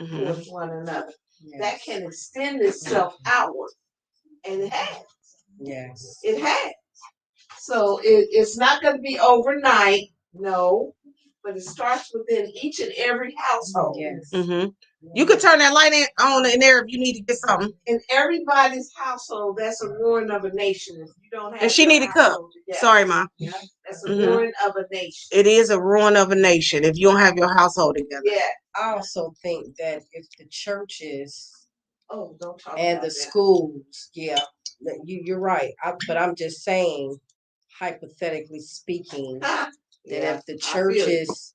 Mhm. towards one another. Yes. That can extend itself outward, and it has. Yes. It has. So it's not going to be overnight, no, but it starts within each and every household. Yes. Mhm. You could turn that light on in there if you need to get something. In everybody's household, that's a ruin of a nation. If you don't have And she your need a cup. household together. Sorry, Ma. Yeah, that's a Mhm. ruin of a nation. It is a ruin of a nation if you don't have your household together. Yeah. I also think that if the churches Oh, don't talk and about the that. schools, yeah, you're right. But I'm just saying, hypothetically speaking, that Yeah, if the I feel you. churches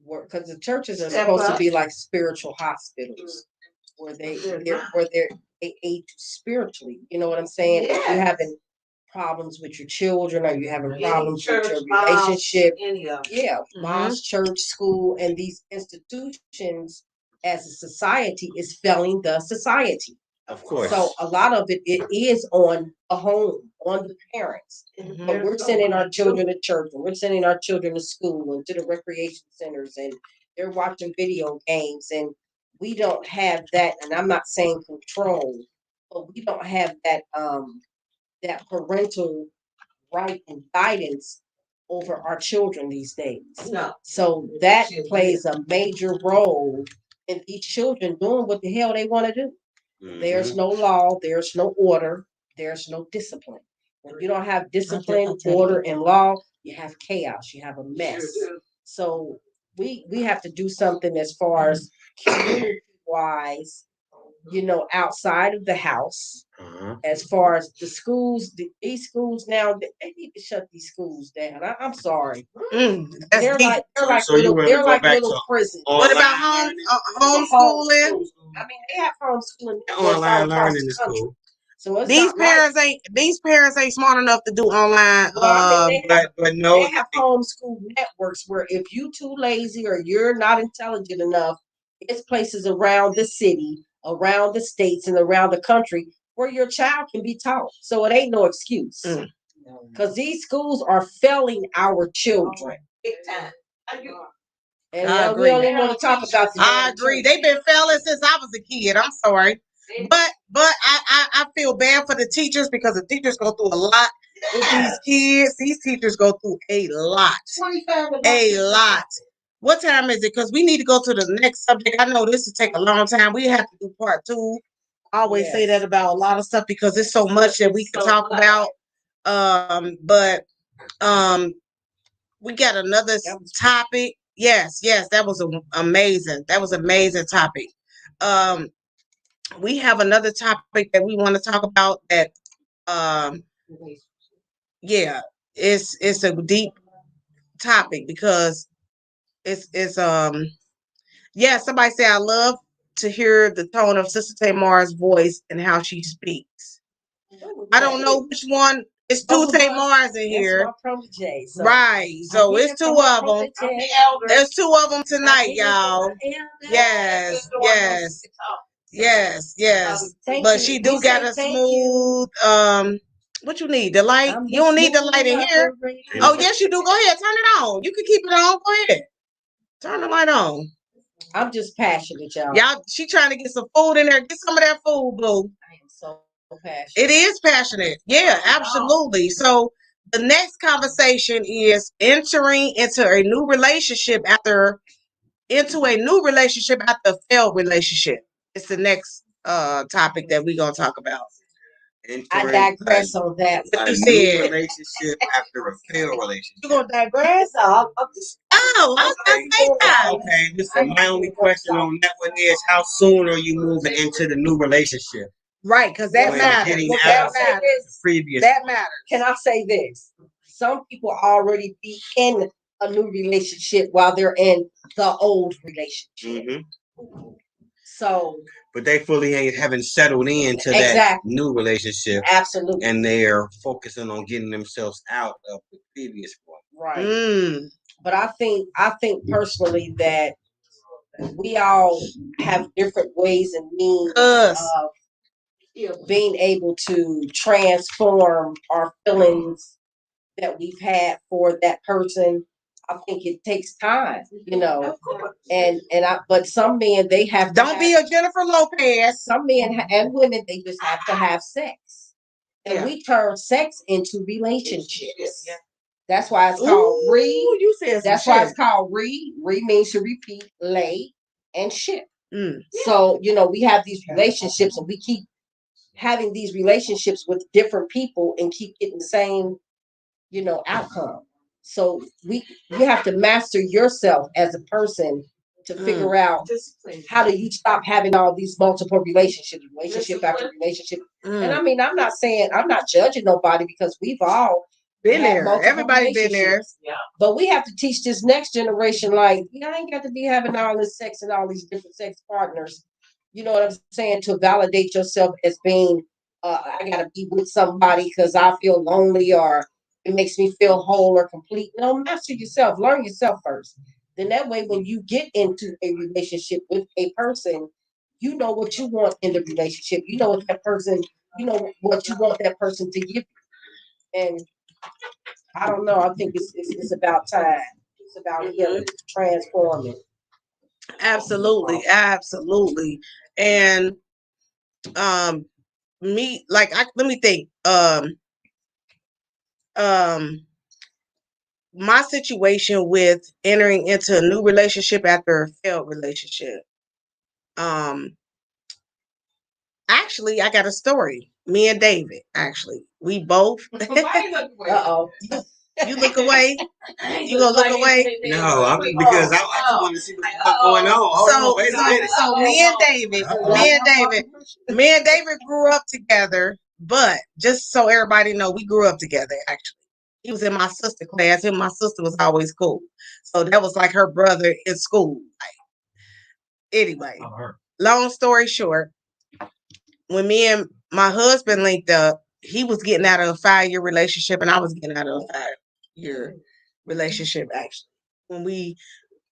were, because the churches are Step supposed to up. be like spiritual hospitals, where They're not. they aid you spiritually. You know what I'm saying? If you're Yes. having problems with your children, or you're having Any problems with church, your mosque, relationship, any of them. yeah, Mhm. mosque, church, school, and these institutions as a society is failing the society. Of course. So a lot of it is on the home, on the parents. Mhm. But we're sending our children to church, and we're sending our children to school and to the recreation centers, and they're watching video games, and we don't have that. And I'm not saying control, but we don't have that parental right and guidance over our children these days. No. So that plays a major role in these children doing what the hell they want to do. There's no law, there's no order, there's no discipline. When you don't have discipline, order, and law, you have chaos, you have a mess. So we have to do something as far as community wise, outside of the house. As far as the schools, these schools now, they need to shut these schools down. I'm sorry. That's They're deep. like So you rather they're go like back little to prisons. What online? about homeschooling? I mean, they have homeschooling Online all across learning the is country. cool. So it's These not like, parents ain't smart enough to do online. well, I mean, But no, they have homeschool networks where if you too lazy or you're not intelligent enough, there's places around the city, around the states, and around the country where your child can be taught. So it ain't no excuse. Because these schools are failing our children. Big time. And I we agree. don't even want to talk about the I damn agree. church. They've been failing since I was a kid. I'm sorry. But I feel bad for the teachers because the teachers go through a lot with these kids. These teachers go through a lot. A lot. What time is it? Because we need to go to the next subject. I know this will take a long time. We have to do part 2. I always say that about a lot of stuff because there's so much that we can talk about. But we got another topic. Yes, that was amazing. That was amazing topic. We have another topic that we want to talk about that yeah, it's a deep topic because it's somebody say I love to hear the tone of Sister Tamar's voice and how she speaks. I don't know which one. It's 2 Tamars in here. That's my protege, so Right. So it's 2 of them. There's 2 of them tonight, y'all. Yes. But she do got a smooth what you need? The light? You don't need the light in here. Oh, yes, you do. Go ahead. Turn it on. You can keep it on. Go ahead. Turn the light on. I'm just passionate, y'all. Y'all, she trying to get some food in there. Get some of that food, boo. I am so passionate. It is passionate. Yeah, absolutely. So the next conversation is entering into a new relationship after a failed relationship. It's the next topic that we're gonna talk about. I digress on that. What you A said. new relationship after a failed relationship. You gonna digress? I was gonna say that. Okay, listen, my only question on that one is how soon are you moving into the new relationship? Right, because that When matters. getting That out of matters. previous. That matters. Can I say this? Some people already be in a new relationship while they're in the old relationship. So, but they fully haven't settled into that exactly, new relationship, absolutely, and they're focusing on getting themselves out of the previous one. right. Mm. But I think personally that we all have different ways and means Us. of being able to transform our feelings that we've had for that person. I think it takes time, Of course. but some men they have Don't be a Jennifer Lopez. some men and women they just have to have sex, and Yeah. we turn sex into relationships. Yeah. That's why it's called Ooh, re. you said some That's why it's shit. called re. Re means to repeat, lay, and ship. Mm. So we have these relationships, and we keep having these relationships with different people, and keep getting the same outcome. So you have to master yourself as a person to figure out Discipline. how do you stop having all these multiple relationships, relationship after Discipline. relationship. Mm. And I mean, I'm not judging nobody because we've all Been had there. multiple Everybody been there. relationships. Yeah. But we have to teach this next generation, like, I ain't got to be having all this sex and all these different sex partners. You know what I'm saying? To validate yourself as being, I got to be with somebody because I feel lonely or it makes me feel whole or complete. No, master yourself. Learn yourself first. Then that way, when you get into a relationship with a person, you know what you want in the relationship. You know what that person, you know what you want that person to give you. And I don't know. I think it's about time. It's about healing, transforming. Absolutely, absolutely. And um me like let me think. Um my situation with entering into a new relationship after a failed relationship. Um Actually, I got a story. Me and David, actually. We both Uh-oh. you look away. You gonna look away? No, because I just want to see what's going on. Hold on, wait a minute. So me and David grew up together, but just so everybody know, we grew up together actually. He was in my sister class. Him and my sister was always cool. So that was like her brother in school. Like, anyway, long story short, when me and my husband linked up, he was getting out of a 5-year relationship and I was getting out of a 5-year relationship actually. When we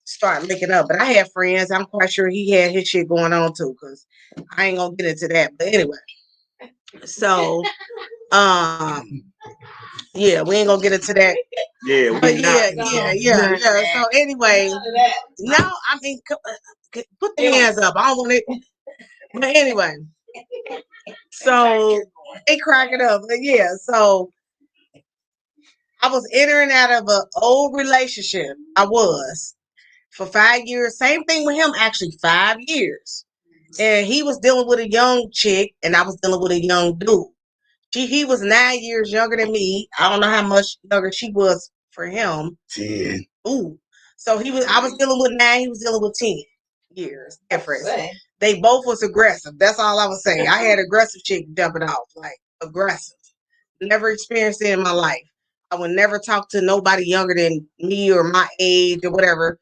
started linking up. But I had friends. I'm quite sure he had his shit going on too, because I ain't gonna get into that. But anyway. So yeah, we ain't gonna get into that. Yeah, But yeah. So anyway, no, I mean put the hands up. I don't want it. But anyway. So they crack it up. But yeah, so I was entering out of an old relationship. I was for 5 years. Same thing with him, actually, 5 years. And he was dealing with a young chick, and I was dealing with a young dude. He was 9 years younger than me. I don't know how much younger she was for him. 10. Ooh. So I was dealing with 9, he was dealing with 10 years difference. They both was aggressive. That's all I was saying. I had aggressive chick jumping off, like aggressive. Never experienced it in my life. I would never talk to nobody younger than me or my age or whatever.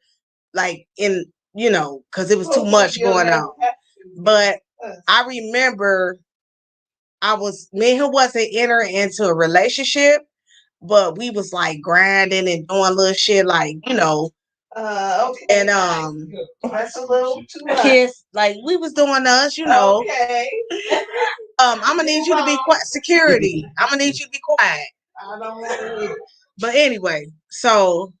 Like because it was too much going on. But I remember me and him wasn't entering into a relationship, but we was like grinding and doing little shit like, Okay. And that's a little too much. kiss, like we was doing us, Okay. I'm gonna need you to be quiet. Security. I'm gonna need you to be quiet. I don't want to. But anyway, so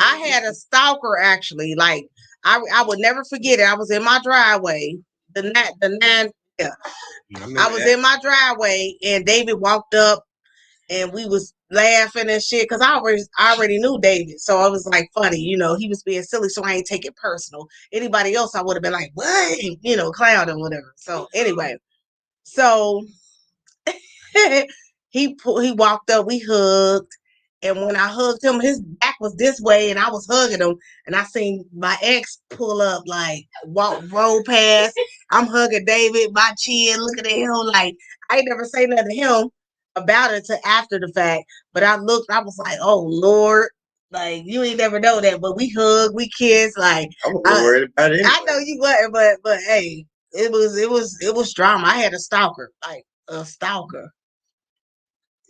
I had a stalker actually. Like I would never forget it. I was in my driveway. Yeah. I was in my driveway and David walked up and we was laughing and shit because I already knew David. So I was like funny, he was being silly, so I ain't take it personal. Anybody else I would have been like, what? Clown or whatever. So anyway. So he walked up, we hugged. And when I hugged him, his back was this way, and I was hugging him. And I seen my ex pull up, like roll past. I'm hugging David, my chin, looking at him like I ain't never say nothing to him about it till after the fact. But I looked, I was like, oh Lord. Like you ain't never know that, but we hug, we kiss. Like I wasn't worried about it. I know you wasn't, but hey, it was drama. I had a stalker, like a stalker.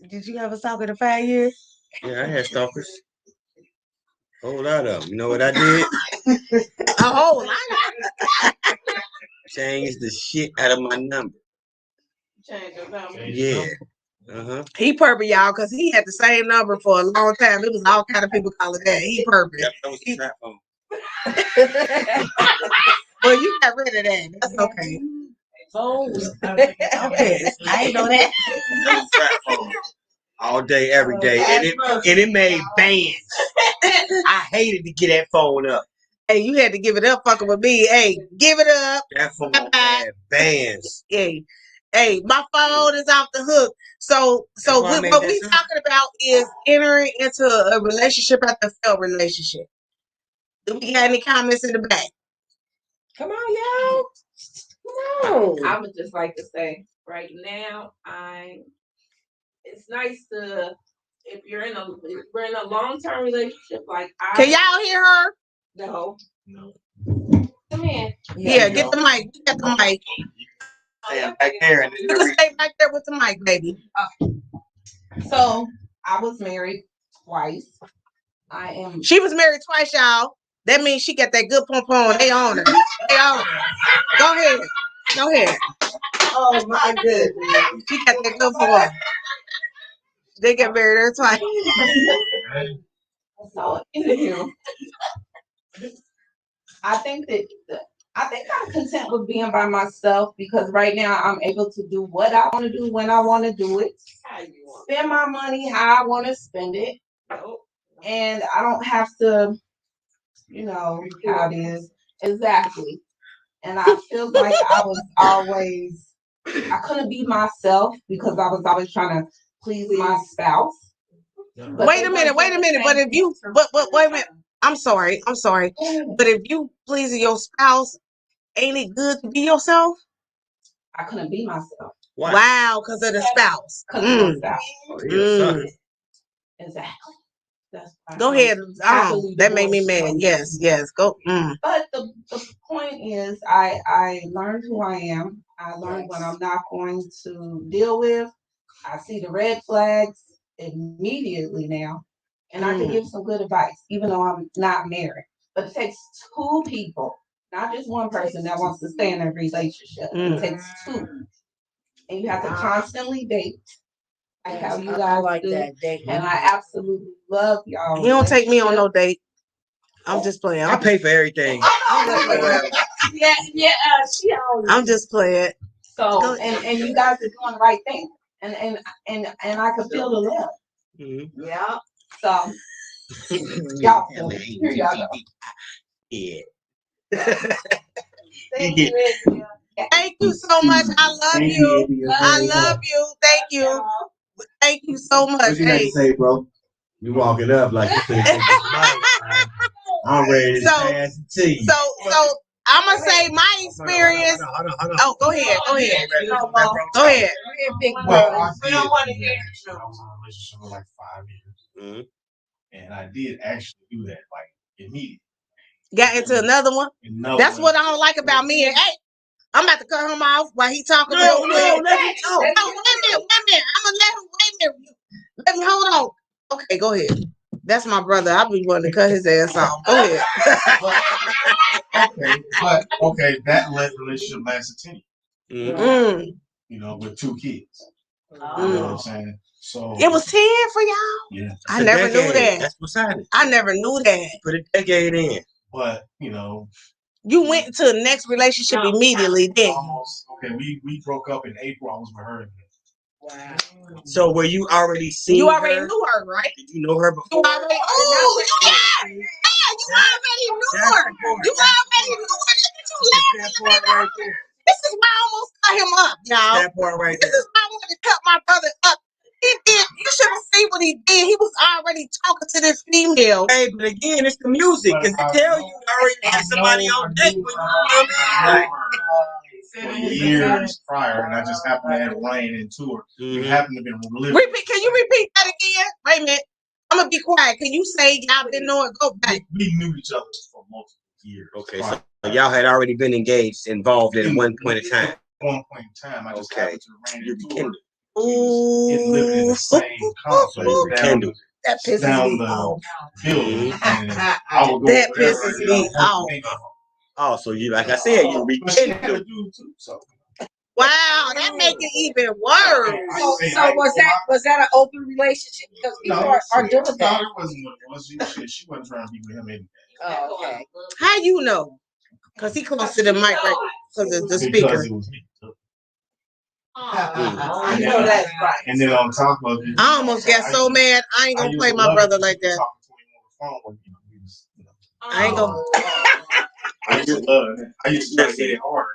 Did you have a stalker in 5 years? Yeah, I had stalkers. A whole lot of them. You know what I did? A whole lot. Changed the shit out of my number. Change your number. Yeah. Uh-huh. He purple, y'all, because he had the same number for a long time. It was all kind of people calling that. He purple. Yep, that was the trap phone. Well, you got rid of that. That's okay. Oh, Okay. I ain't know that. That was the trap phone. All day, every day. And it made bands. I hated to get that phone up. Hey, you had to give it up fucking with me. Hey, give it up. That phone had bands. Hey, my phone is off the hook. So why I made what that we song. talking about is entering into a relationship after a failed relationship. Do we got any comments in the back? come on, y'all. Come I on. would just like to say, right now, it's nice to if we're in a long-term relationship like Can y'all hear her? No. No. Come in. Yeah, get the mic. Get the mic. Stand back there and You can stay back there with the mic, baby. So I was married twice. I am. She was married twice, y'all. That means she got that good pom pom. They own her. They own her. Go ahead. Go ahead. Oh my goodness. She got that good pom. They get married her twice. So anywho, I think I'm content with being by myself because right now I'm able to do what I want to do when I want to do it. Spend my money how I want to spend it. And I don't have to, you know, how it is. Exactly. And I feel like I couldn't be myself because I was always trying to please my spouse. But Wait a minute. But if you, but wait a minute. I'm sorry. But if you pleasing your spouse, ain't it good to be yourself? I couldn't be myself. Why? Wow, because of the spouse. Because of my spouse. Oh, he a sucker. Exactly. That's why Go I'm ahead. happily That made me divorced mad. from Yes. Go. But the point is, I learned who I am. I learned what I'm not going to deal with. I see the red flags immediately now, and I can give some good advice, even though I'm not married. But it takes two people, not just one person that wants to stay in a relationship. It takes two, and you have to constantly date. Like how you I guys like do, that. and I absolutely love y'all. He don't take me on no date. I'm just playing. I pay for everything. Yeah, she always. I'm just playing. So and you guys are doing the right thing, and I can feel the love. Mm-hmm. Yeah. So y'all feel it. Here y'all go. Yeah. Thank you. Thank you so much. I love you. I love you. Thank you. Thank you so much. What you got to say, bro? You walking up like you said. I'm ready to pass it to you. So I'm gonna say my experience. Hold on. Oh, go ahead. Go ahead. Well, I was in a relationship for like 5 years. And I did actually do that, like, immediately. Got into another one. That's what I don't like about me. And hey, I'm about to cut him off while he talking. No, wait a let minute. me talk. I'm gonna let him. Wait a minute. Let me hold on. Okay, go ahead. That's my brother. I'll be wanting to cut his ass off. Go ahead. Okay, that relationship lasted 10 years. You know, with 2 kids. You know what I'm saying? So it was 10 for y'all? Yeah. I never knew that. That's beside it. I never knew that. Put a decade in. But, you know. You went into the next relationship immediately then. Almost. Okay, we broke up in April. I was with her. Wow. So were you already seen You already her? knew her, right? Did you know her before? You already knew her. Look at you laughing. This is why I almost cut him up, y'all. That part right there. This is why I wanted to cut my brother up. He did. You should have seen what he did. He was already talking to this female. Hey, but again, it's the music. Because they tell you already got somebody on date when you come in. For years prior, and I just happened to have Ryan into her. We happened to be living. Repeat. Can you repeat that again? Wait a minute. I'm gonna be quiet. Can you say y'all been knowing? Go back. We knew each other for multiple years. Okay, so y'all had already been engaged, involved at one point in time. At one point in time, I just happened to ran into her. Ooh, It lived in the same complex Kendall. that pisses down me the off. building. And I would go That over there pisses and me off. Oh, so you, like I said, you But she had a rekindled. dude too, so. Wow, that make it even worse. So was that an open relationship? Because people are doing that. No, it wasn't what it was. She wasn't trying to be with him anyway. Oh, okay. How you know? Because he close to the mic, right? Because of the speaker. Because it was me. I know that's right. And then on top of it, I almost got so mad. I ain't gonna play my brother like that. I ain't gonna. I used to love it. I used to try to get it harder.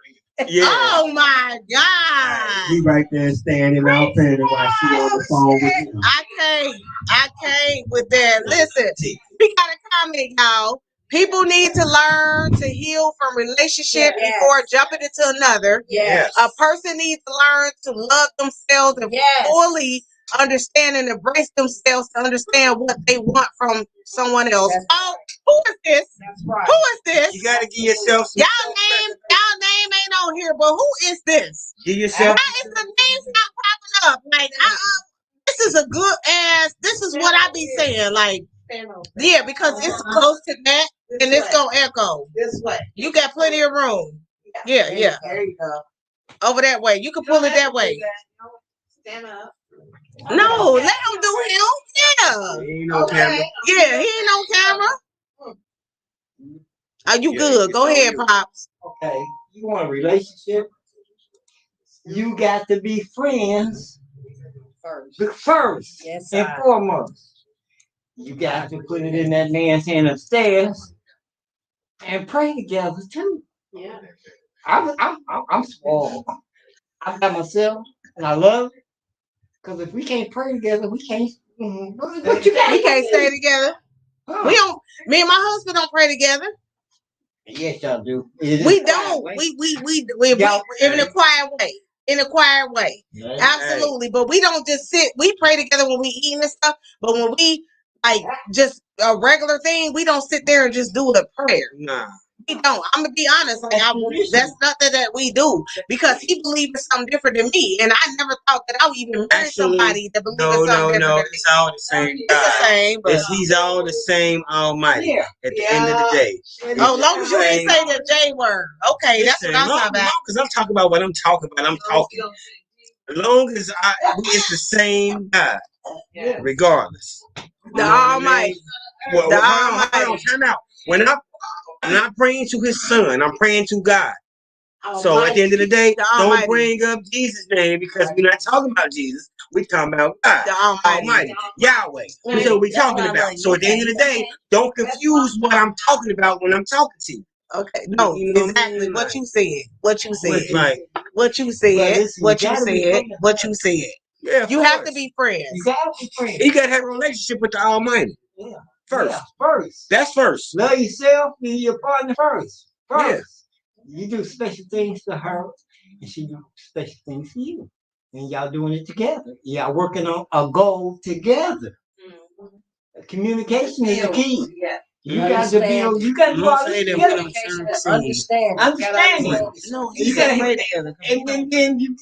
Yeah. Oh my God. He right there standing out there while she on the phone with him. I can't with that. Listen, we got a comment, y'all. People need to learn to heal from relationship before jumping into another. Yes. A person needs to learn to love themselves and fully understand and embrace themselves to understand what they want from someone else. Oh, who is this? That's right. Who is this? You gotta give yourself some. Y'all name ain't on here, but who is this? Give yourself. Why is the name not popping up? Like, this is a good ass. This is what I be saying. Like, yeah, because it's close to that, and it's gonna echo. This way. You got plenty of room. Yeah. There you go. Over that way. You can pull it that way. Stand up. No, let him do him. Yeah. He ain't no camera. Yeah, he ain't on camera. Are you good? Go ahead, Pops. Okay, you want a relationship? You got to be friends first Yes, and sir. foremost. You got to put it in that man's hand upstairs and pray together too. Yeah. I'm spoiled. I got myself and I love it. Because if we can't pray together, we can't. What you got? We can't stay together. Huh. We don't. Me and my husband don't pray together. Yes, y'all do. We don't. We in a quiet way. In a quiet way. Right. Absolutely. But we don't just sit. We pray together when we eating and stuff. But when we like just a regular thing, we don't sit there and just do a prayer. Nah. We don't. I'm gonna be honest. Like that's nothing that we do because he believes in something different than me, and I never thought that I would even marry somebody that believes in something different than me. It's all the same It's the same, but he's all the same Almighty at the end of the day. oh, long as you ain't say the J word, okay, that's what I'm talking about. Because I'm talking about what I'm talking about. I'm talking. As long as it's the same God, regardless. The Almighty. Well, hold on, time out. When I'm not praying to his son, I'm praying to God. So at the end of the day, don't bring up Jesus' name because we're not talking about Jesus. We're talking about God, the Almighty. Yahweh. That's what we're talking about. So at the end of the day, don't confuse what I'm talking about when I'm talking to you. Okay, no, You know exactly what you said. What you said. What you said. What you said. What you said. Yeah, you have to be friends. You got to be friends. You got to have a relationship with the Almighty. Yeah. First. Yeah, first. That's first. Love yourself and your partner first. Yeah. You do special things to her, and she do special things for you. And y'all doing it together. Y'all working on a goal together. Mm-hmm. Communication is the key. Yeah. You got to build. You got to do all this together. Understand. No, you got to play together. And then you.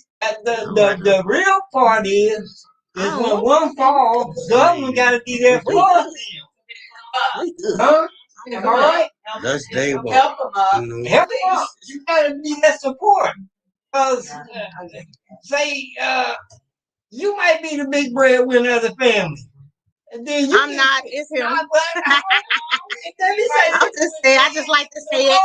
The real part is when one falls, the other one got to be there for them. Huh? Am I right? That's day one. Help them up. Help them up. You gotta be that support. Because say you might be the big breadwinner of the family. And then I'm not, it's him. I just like to say it.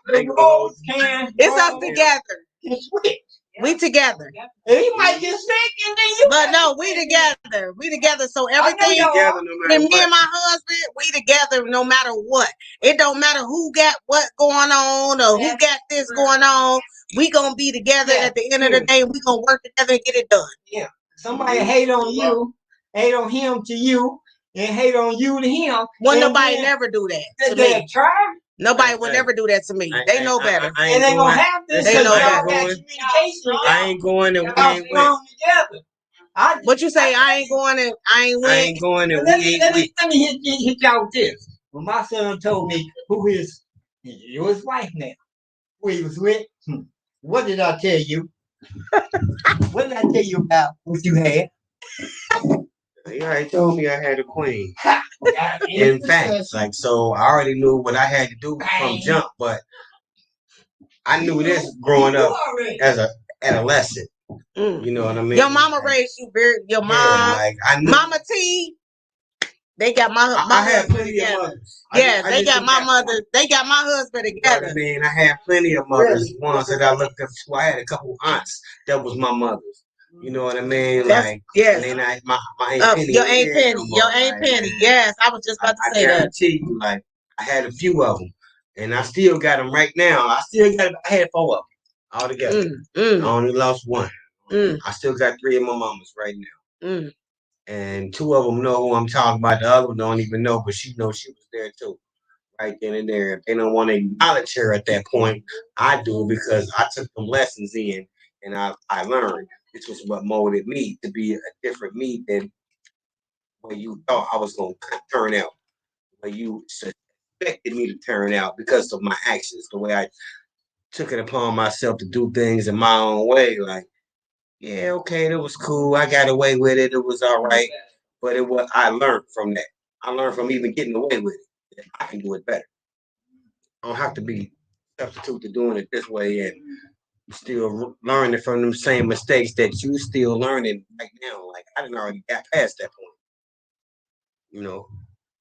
The roles can. It's us together. It's switch. We together. And he might get sick and then you. But no, we together. We together. So everything together, no matter me and my husband, we together no matter what. It don't matter who got what going on or who got this going on. We gonna be together at the end of the day. We gonna work together and get it done. Yeah. Somebody hate on you, hate on him to you, and hate on you to him. Well, nobody never do that to me. Try. Nobody will never do that to me. They know better. And they gonna have this. They know better. better. Communication. I ain't going and we ain't together. Well, What you say? I ain't going and I ain't I went. ain't going and Let we me, ain't let we. me, let me hit y'all with this. When my son told me who his wife now, who he was with, what did I tell you? What did I tell you about what you had? He already told me I had a queen. In fact, like, so I already knew what I had to do from jump, but I knew this growing up as a adolescent. Mm. You know what I mean? Your mama Like, raised you very. Your yeah, mom, like I knew. Mama T. They got my I had husband plenty of together. mothers. Yes, I they just got knew my that mother. part. They got my husband You know what I together. mean? I had plenty of mothers. Really? Ones that I looked up to. I had a couple aunts that was my mothers. You know what I mean? That's Like, yes. and then my Aunt Penny. Your ain't Aunt here Penny. no Your more. Aunt Like, Penny. Yes, I was just about to I say that. guarantee you, like, I had a few of them, and I still got them right now. I had 4 of them all together. I only lost 1. I still got 3 of my mamas right now. And 2 of them know who I'm talking about. The other one don't even know, but she knows she was there too, right then and there. If they don't want to acknowledge her at that point, I do, because I took them lessons in and I learned. This was what molded me to be a different me than what you thought I was going to turn out, what you expected me to turn out because of my actions, the way I took it upon myself to do things in my own way. Like, yeah, okay, that was cool. I got away with it. It was all right. But I learned from that. I learned from even getting away with it. I can do it better. I don't have to be substitute to doing it this way and still learning from them same mistakes that you still learning right now. Like, I didn't already got past that point. You know,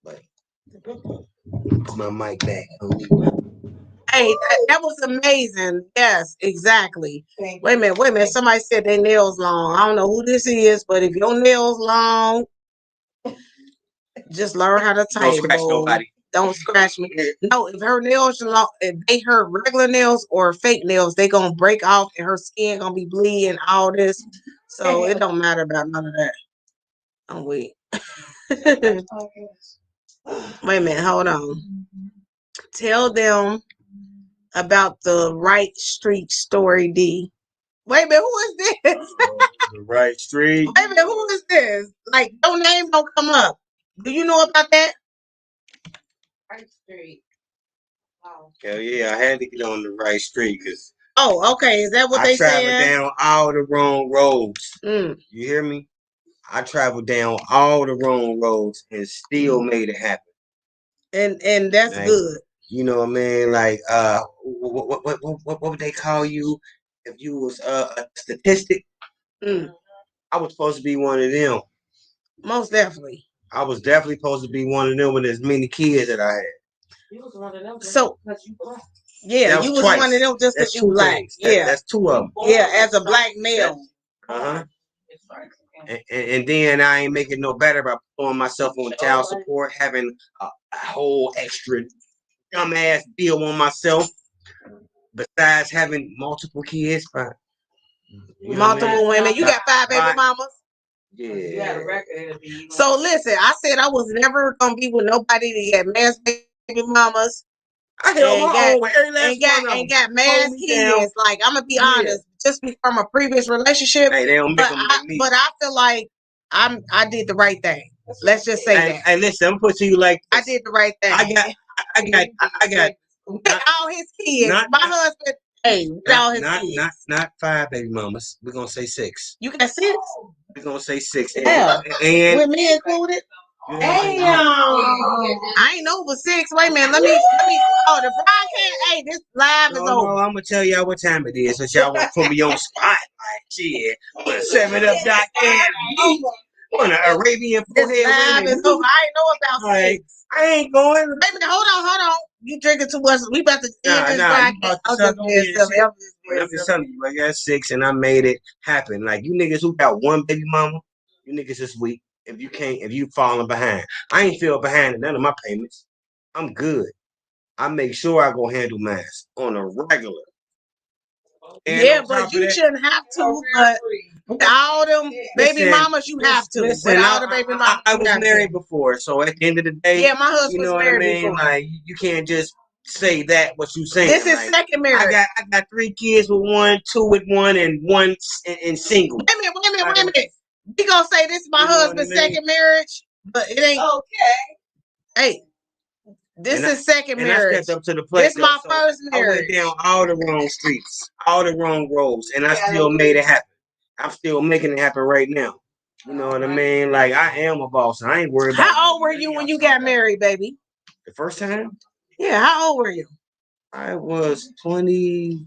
but put my mic back. Hey, that was amazing. Yes, exactly. Wait a minute. Somebody said their nails long. I don't know who this is, but if your nails long, just learn how to type. Don't scratch nobody. Don't scratch me. No, if her nails are long, if they her regular nails or fake nails, they gonna break off and her skin gonna be bleeding, all this. So it don't matter about none of that. Oh wait. Wait a minute, hold on. Tell them about the right street story, D. Wait a minute, who is this? The right street. Wait a minute, who is this? Like, no name don't come up. Do you know about that? Right street. Wow. Hell yeah, I had to get on the right street because Oh, okay. Is that what I they traveled saying? down all the wrong roads. Mm. You hear me? I traveled down all the wrong roads and still made it happen. And that's Like, good. you know what I mean? Like, what would they call you if you was a statistic? I was supposed to be one of them. Most definitely. I was definitely supposed to be one of them with as many kids that I had. You was one of them. So, because you black. yeah, That you was was twice. one of them just That's because you 2 black. things. Yeah. That's 2 of them. Yeah, as a black male. And then I ain't making no better by throwing myself on child support, having a whole extra dumbass deal on myself. Besides having multiple kids, Multiple women. You got 5 baby mamas. Yeah. So listen, I said I was never gonna be with nobody that got mass baby mamas. I held my own with every last one of them. And got mass kids. Like, I'm gonna be honest, just from a previous relationship. Hey, they don't make them like me. But I feel like I did the right thing. Let's just say that. Hey, listen, I'm put to you like this. I did the right thing. I got all his kids. My husband. Hey, all his kids. Not 5 baby mamas. We're gonna say 6. You got 6? We're gonna say 6. And with me included. Damn. I ain't know for 6. Wait a minute. Let me. Oh, the broadcast. Hey, this live is over. No, I'm gonna tell y'all what time it is, since y'all want to put me on spot. Like, shit. 7up.com. On an Arabian this live is over. I ain't know about 6. I ain't going. Baby, hold on. You drinking too much. We about to end this broadcast. I'm just telling you, I got 6 and I made it happen. Like, you niggas who got 1 baby mama, you niggas is weak. If you falling behind. I ain't feel behind in none of my payments. I'm good. I make sure I go handle mine on a regular. And yeah, but you shouldn't have to. But all them baby mamas, you have to. Listen, all the baby mamas, I was married before, so at the end of the day, yeah, my husband, you know what I mean. Before. Like, you can't just say that what you saying. This is like, second marriage. I got 3 kids with 1, 2 with 1, and 1 in single. Wait a minute. We gonna say this is my You know what I husband's mean? second marriage, but it ain't. Okay. Hey, this And is second And I marriage. stepped up to the plate. This my though, first I went marriage. down all the wrong streets, all the wrong roads, and I Yeah, still I made it happen. I'm still making it happen right now. You know what I mean? Like I am a boss. I ain't worried about. How old were you when you got married, baby? The first time Yeah, how old were you? I was 22.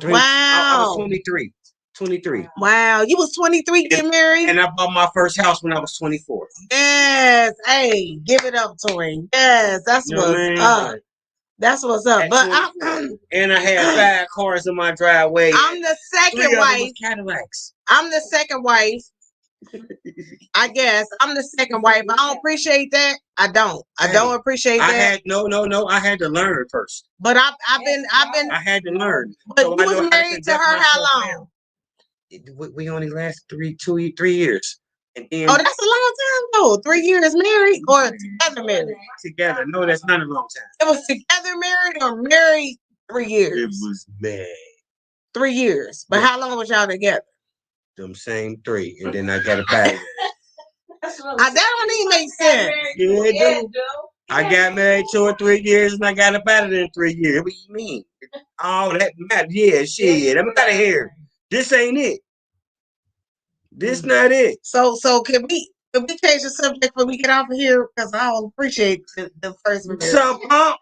I Wow. was 23. 23. Wow, you was 23 getting married? And I bought my first house when I was 24. Yes. Hey, give it up to him. Yes, that's You know what I what's mean? up. Like, That's what's up. at But 24. And I had 5 cars in my driveway. I'm the 3 second of them wife. was Cadillacs. I'm the second wife. I guess I'm the second wife. I don't appreciate that. I don't appreciate I that. had no. I had to learn first. But I've been. I had to learn. But So you I know was how married to conduct her how myself long? now. We only last 3 years, and then Oh, that's a long time though. 3 years married or together married? together. No, that's not a long time. It was together married or married 3 years? It was bad. 3 years. But Yeah. how long was y'all together? Them same 3, and then I got a pattern. That don't even make sense. Yeah, it do. I got married 2 or 3 years, and I got a pattern in 3 years. What do you mean? Oh, that matter. Yeah, shit. I'm out of here. This ain't it. This not it. So can we change the subject when we get off of here? Because I don't appreciate the first marriage. Some pump.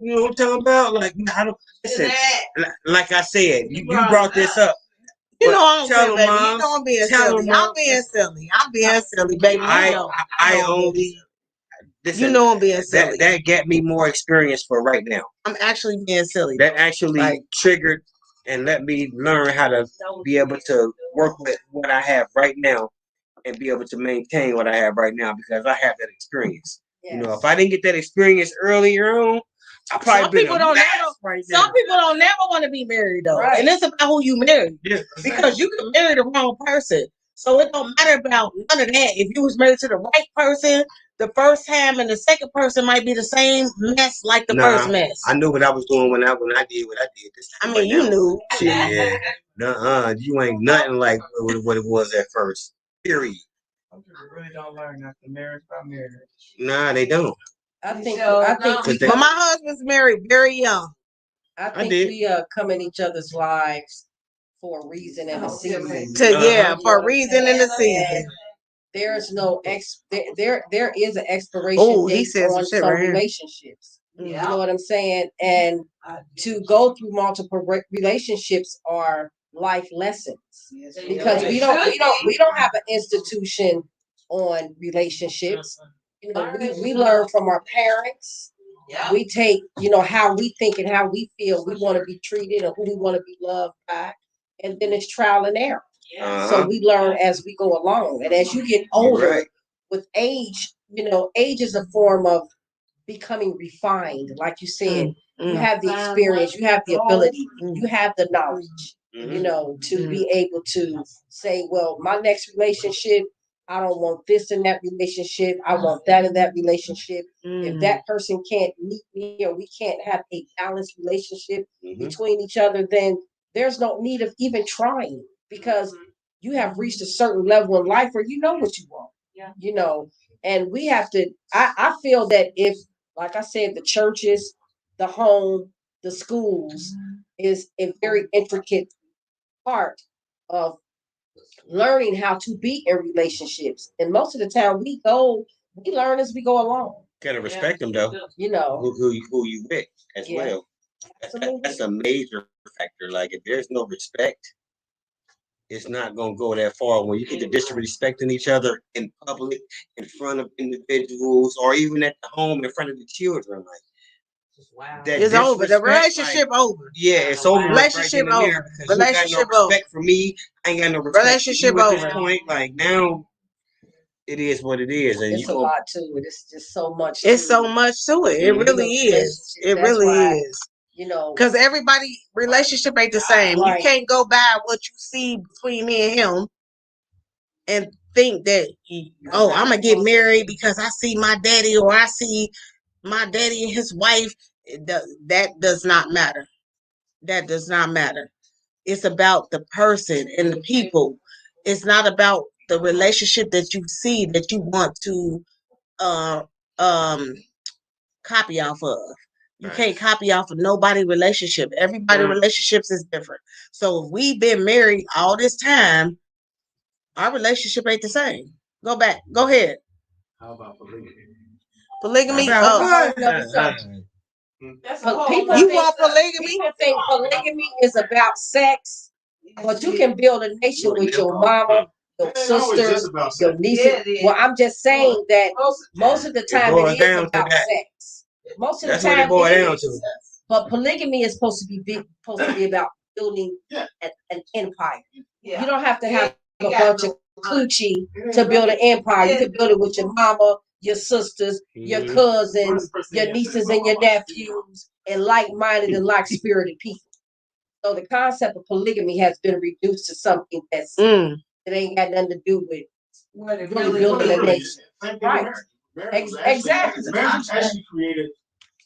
You know what I'm talking about? Like, I don't listen. Like I said, you brought this up. You know I Tell don't them, care, baby. You Mom. know I'm being Tell silly. them, I'm Mom. being silly. I'm being silly, baby. I know I'm being only. Listen, You know I'm being silly. That got me more experience for right now. I'm actually being silly. That actually Like- triggered and let me learn how to be able to work with what I have right now and be able to maintain what I have right now because I have that experience. Yes. You know, if I didn't get that experience earlier on, I probably Some people don't never. right now. Some people don't never want to be married though, Right. and it's about who you marry Yeah. because you can marry the wrong person. So it don't matter about none of that. If you was married to the right person the first time, and the second person might be the same mess like the first mess. I knew what I was doing when I did what I did this time. I mean, you knew. Shit. You ain't nothing like what it was at first. Period. Some people really don't learn after marriage by marriage. Nah, they don't. I think But my husband's married very young. I think did. we come in each other's lives for a reason and a season. For a reason and a season. There's no there is an expiration date on some relationships. You know what I'm saying? And to go through multiple relationships are life lessons because we don't have an institution on relationships. You know, we learn from our parents. We take, how we think and how we feel we want to be treated or who we want to be loved by. And then it's trial and error. So we learn as we go along. And as you get older, with age, age is a form of becoming refined. Like you said, you have the experience, you have the ability, you have the knowledge, to be able to say, well, my next relationship, I don't want this in that relationship. I want that in that relationship. If that person can't meet me or we can't have a balanced relationship between each other, then there's no need of even trying because you have reached a certain level in life where you know what you want. And we have to, I feel that if, like I said, the churches, the home, the schools is a very intricate part of learning how to be in relationships. And most of the time we learn as we go along. Gotta respect them though. Who you with as well. That's a major factor. Like if there's no respect, it's not gonna go that far. When you get to disrespecting each other in public, in front of individuals, or even at the home in front of the children, it's over. The relationship over. Yeah, it's over. Relationship over. Relationship over. Respect for me. I ain't got no respect relationship for you over. at this point. Like now, it is what it is, and it's a lot to it. It's just so much. It's so much to it. It really is. It really is. Because everybody relationship ain't the same. Right. You can't go by what you see between me and him and think that I'm gonna get married because I see my daddy or I see my daddy and his wife. That does not matter. That does not matter. It's about the person and the people It's not about the relationship that you see that you want to uh um copy off of. You Right. can't copy off of nobody's relationship. Everybody's relationships is different. So if we've been married all this time, our relationship ain't the same. Go back. Go ahead. How about polygamy? Polygamy. That's a whole nother subject. That's a But whole people nother You think want polygamy? people think polygamy is about sex, but you can build a nation with your mama, your It ain't always sister, just about your sex. nieces. Yeah, it is. Well, I'm just saying that most of the time boils it is down to about that. sex. Most of the That's what it time boils it down is. to. But polygamy is supposed to be about building Yeah. an empire. Yeah. You don't have to have a You bunch got of coochie to build an empire. You can build it with your mama, your sisters, your cousins, your nieces and your nephews, and like-minded and like-spirited people. So the concept of polygamy has been reduced to something that's it ain't got nothing to do with what it really really building a Really, nation. same thing with Right. marriage. Marriage was actually- Exactly. Marriage was actually created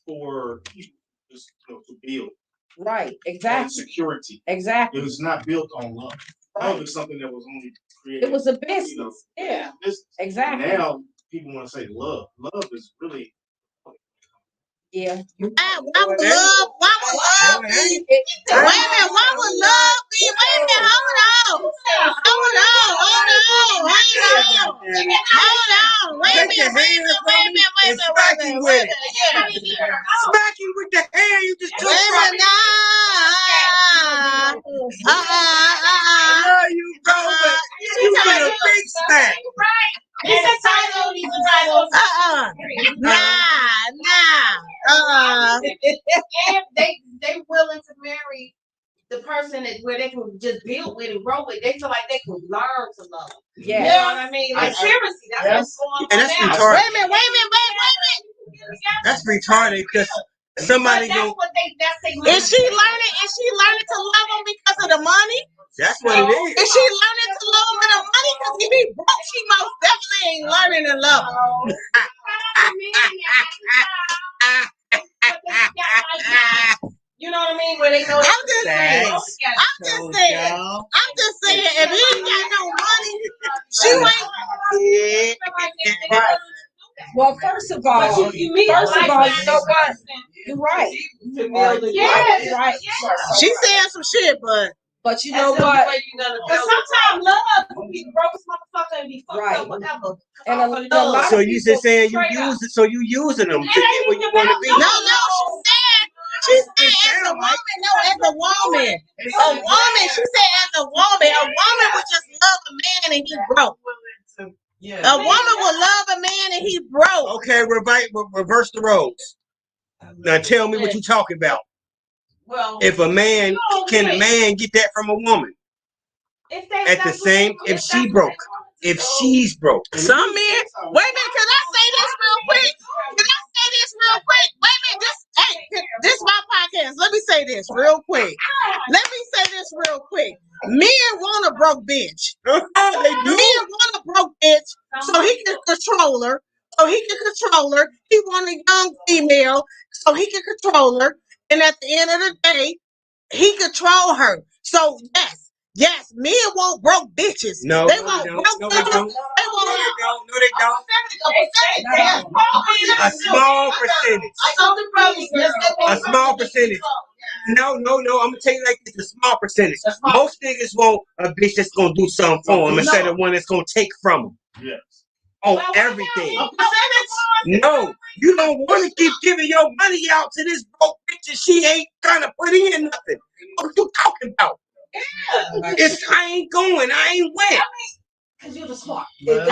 for people just, to build Right. and Exactly. security. Exactly. It was not built on love. Love is something that was only created. It was a you know, business. Yeah. business. Exactly. Now people want to say love. Love is really. Yeah. Why would love? Why would love be? Wait a minute. Why would love be? Wait a minute. Hold on. Hold on. Hold on. Hold on. Hold on. Wait a minute. Wait a minute. Wait a minute. Wait a minute. Wait a minute. Wait a minute. Smack you with the hand you just took Wait a from minute. There you go, but you get a big smack. Nah. And they willing to marry the person that where they can just build with and grow with. They feel like they can learn to love. Yeah. You know what I mean? Like seriously, that's what's going And on that's now. retarded. Wait a minute. Wait a minute. Wait. That's retarded because somebody But that's go. what that's they Is she learning? Is she learning to love him because of the money? That's what it is. Is she learning to love him with the money? Because if he broke, she most definitely ain't learning to love him. You know what I mean? Where they know. I'm just saying. I'm just saying. If he ain't got no money, she ain't. Right. Well, first of all, you know what? You're right. Yeah. Right. She saying some shit, But you know what? But sometimes love can be broke as motherfucker and be fucked up whatever. And a lot So of you people just saying you use it, so you using them to get where you want to be. no, she said as a woman, no, as a woman. She said as a woman would just love a man and he broke. A woman would love a man and he broke. Okay, reverse the roles. Now tell me what you talking about. Well, If a man, can a man get that from a woman? At the same, if she broke, if she's broke. Some men, wait a minute, can I say this real quick? Wait a minute, this is my podcast. Let me say this real quick. Men want a broke bitch. Men want a broke bitch so he can control her. He want a young female so he can control her. And at the end of the day, he control her. So yes, men want broke bitches. No, they no, want they broke don't. No, they bitches. don't. They want No, they don't. A small percentage. A small percentage. No. I'm gonna tell you like this: a small percentage. Most niggas want a bitch that's gonna do something for them instead of one that's gonna take from them. Yes. On everything. No, you don't want to keep giving your money out to this broke bitch and she ain't gonna put in nothing. What you talking about? I ain't going. I ain't went. Because you're the smart. But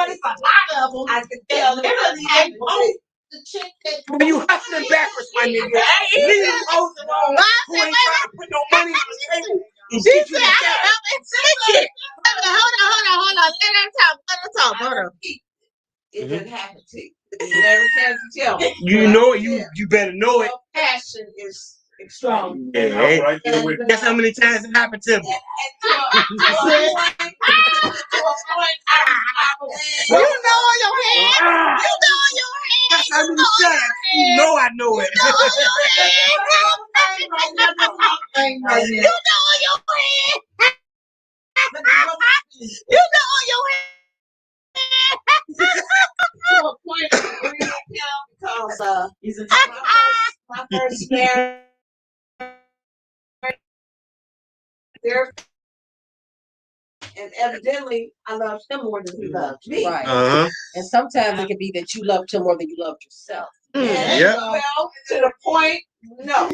it's a lot of them. I can tell. Literally, they want the chick that. When you hustling backwards, my nigga. Leave them hoes alone who ain't trying to put no money on the table. And She get said, you I together. don't have a ticket. Hold on. Let her talk. It doesn't happen to you. Every chance you tell me. You know it. You better know it. Passion is strong. Yeah, Right there with guess how many times it happened to me? You know your hand. That's how many times. You know I know it. my first marriage. There, and evidently, I loved him more than he loved me. Right. Uh-huh. And sometimes it can be that you loved him more than you loved yourself. And Yep. well, to the point, no.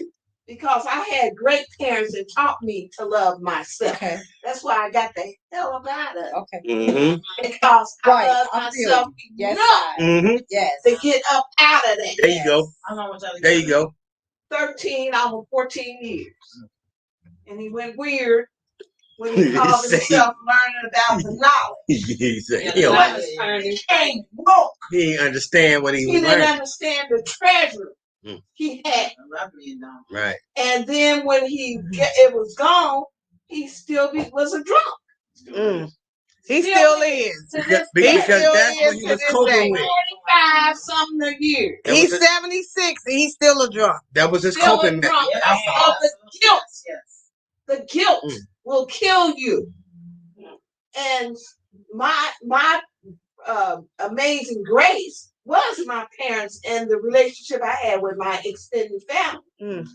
Because I had great parents that taught me to love myself. Okay. That's why I got the hell up out of it. Okay. Mm-hmm. Because Right, I love I feel myself Yes. enough I- Mm-hmm. Yes. to get up out of that. There you go. There you go. 13, almost 14 years. And he went weird when he called Say- himself learning about the knowledge. he said, He he, don't- ain't woke. he didn't understand what he He was didn't learning. understand the treasure Mm. he had. Right. And then when it was gone, he still was a drunk. He still is. To Because, this because day. that's what he was coping with. 45 something a year. That He's was a- 76 and he's still a drunk. That was his Still a coping drunk. method. Of the guilt. The guilt will kill you. And my amazing grace was my parents and the relationship I had with my extended family.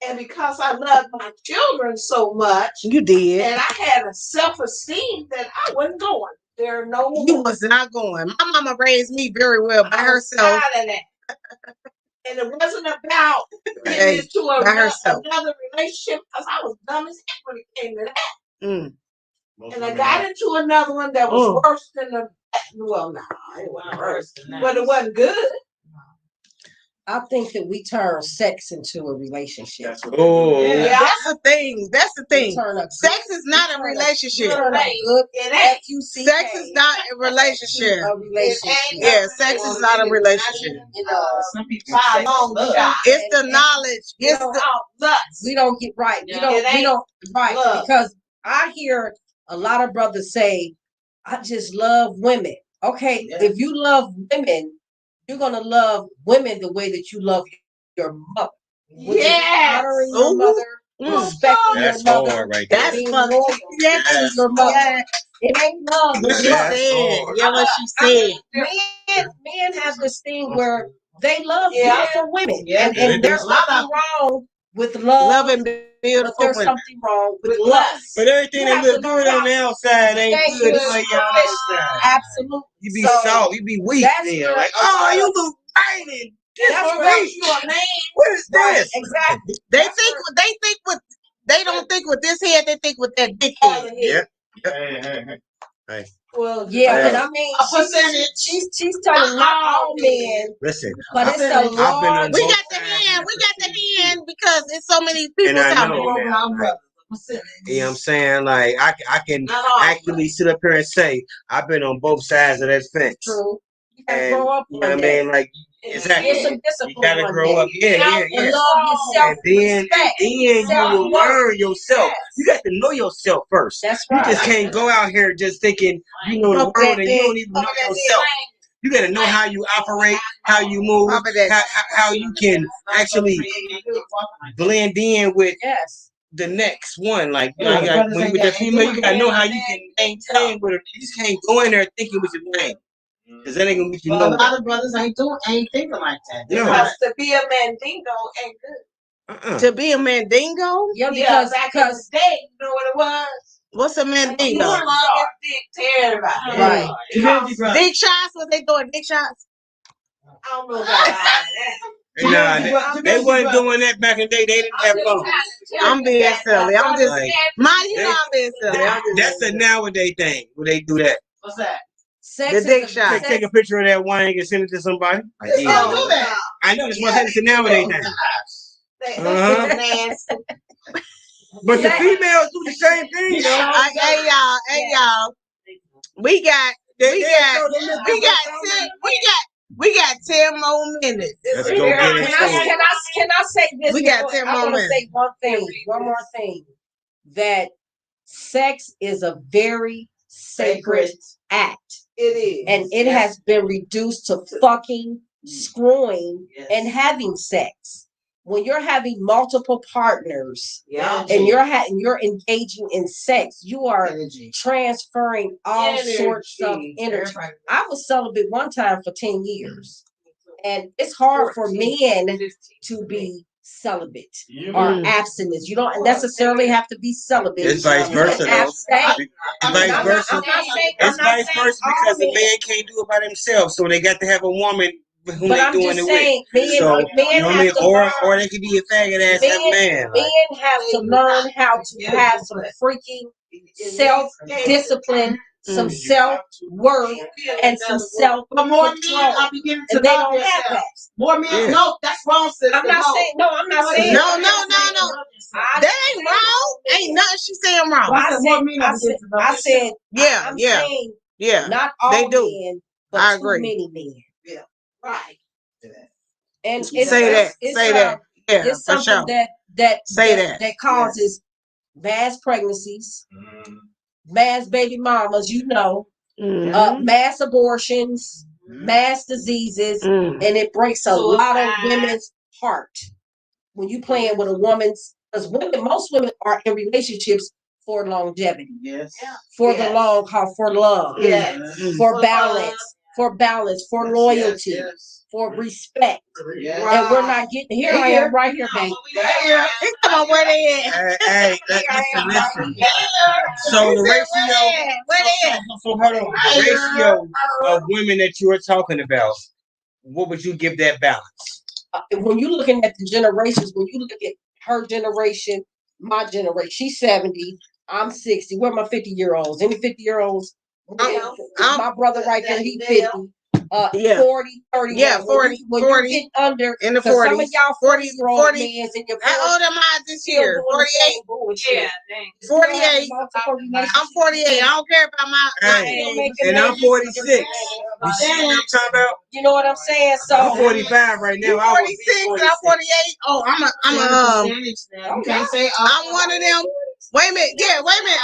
And because I loved my children so much, You did. and I had a self-esteem that I wasn't going. There are no You was not going. My mama raised me very well by I was herself. tired of that. And it wasn't about Hey, getting into by herself. another relationship because I was dumb as heck when it came to that. Mm. And I got into another one that was worse than the. Well, no, it wasn't worse, but it wasn't good. I think that we turn sex into a relationship. Oh. Yeah. That's the thing. That's the We thing. turn a Sex is not a turn a- relationship. turn a good It ain't. F-U-C-K Sex is not a relationship. a relationship. Yeah, sex is not a relationship. You know, Some people say love. It's the knowledge. It's You know, the lust. we don't get right. Yeah. It We ain't don't right love. because I hear a lot of brothers say, "I just love women." Okay, if you love women, you're gonna love women the way that you love your mother. Which is Yes. honoring your Ooh. mother, Mm. respecting That's your mother, hard right there. That's being fucking loyal yes, to your mother. yeah. It ain't love. What It's she love. That's said. hard. Yeah, what she said. Men have this thing where they love Yeah. beautiful women, Yeah. and there's nothing wrong with love, Loving but beautiful there's women. something wrong with With lust. lust. But everything You that have look to know good on the outside ain't Thank good you. on your outside. Absolutely. You be So, soft, you be weak that's then. where Like, a oh, lot you of- look tiny. This That's one where weak. You a man. What is Right, this? exactly. They That's think where- what they think with they don't think with this head, they think with that dick head. Yeah. Hey, Well, Yeah, Hey. and I mean, A percentage. she's telling not all men, Listen, but I've it's been a on large. We both got the sides hand, of we the got the hand because it's so many people And I talking. know now, like, you know what I'm saying? Like, I can Not all. actually sit up here and say, I've been on both sides of that fence. True. You gotta And, grow up you know one what I day. mean? Like, exactly. Get some You discipline gotta one grow day. up. Yeah. And love yourself. And then you will Self-worth. learn yourself. Yes. You got to know yourself first. That's You right. just can't go out here just thinking you know the Papa world that and you dick. don't even know Papa that yourself. You got to know how you operate, how you move, Papa that how you can actually blend in with Yes. the next one. Like, you know, you got, when you with that female, you got to know how you can maintain with her. You just can't go in there thinking with your name. Because that ain't going to make you know. A lot of brothers ain't thinking like that. No. Because to be a mandingo ain't good. To be a mandingo? Yeah, Yeah, because back in the day, you know what it was? What's a You mandingo? were long dick to everybody. Right. Community brothers. Dick shots? What they doing? Dick shots? I don't know about all that. Nah, they wasn't doing that back in the day. They didn't have phones. I'm being silly. I'm just Like, mind you know I'm being silly. I'm just that's a nowadays thing when they do that. What's that? sex The is dick a- shot. sex- Take a picture of that wine and send it to somebody. Like, They yeah. still do that. I know, that's what I said. It's a nowadays thing. Uh-huh. Nasty. But the females do the same thing, though. Hey y'all. We got we got 10 more minutes. Let's go get Can it. I say this? We got before- 10 I want to moments. say one more thing. That sex is a very sacred act. It is. And it has been reduced to fucking, screwing, and having sex. When you're having multiple partners Yeah. and you're engaging in sex, you are Energy. transferring all sorts of energy. Everybody. I was celibate one time for 10 years. And it's hard for men to be celibate or abstinence. You don't necessarily have to be celibate. It's vice You can versa, though. abstain. It's vice versa. It's vice versa because the man can't do it by themselves, so they got to have a woman whom But they I'm doing just it saying, with. men, So men you know what I have mean, to or they could be a faggot ass man. men have to learn how to have some freaking self-discipline, some self-worth, and some But more men self-control. are beginning to And they love don't have themselves. that. More men, no, that's wrong, sister. I'm not saying No. That ain't wrong. Ain't nothing she saying wrong. I said, I'm saying, Yeah. not all They do. men, but I too agree. many men. Yeah. Right. And Say that. Yeah, it's for something sure. that causes mass pregnancies, mass baby mamas, mass abortions, mass diseases, and it breaks a lot of women's heart when you playing with a woman's, because most women are in relationships for longevity, for the long haul, for love, for balance, for loyalty, for respect. And we're not getting here. I am right here, baby. Come on, where they at? Hey, listen. So the ratio. So hold on. The ratio of women that you are talking about, what would you give that balance? When you're looking at the generations, when you look at her generation, my generation, she's 70, I'm 60. Where are my 50-year-olds? Any 50-year-olds? My brother right there, he's 50. 40, 30. Yeah, 40. When 40 you get under in the 40s. Some of 40s. y'all 40-year-old men in your 40s. How old am I this year? 48. 48. I'm 48. I don't care about my age. And I'm 46. You see what I'm talking about? You know what I'm saying? So I'm 45 right now. You 46 and I'm 48. Oh, I'm can't say I'm one of them. Wait a minute. Yeah, wait a minute.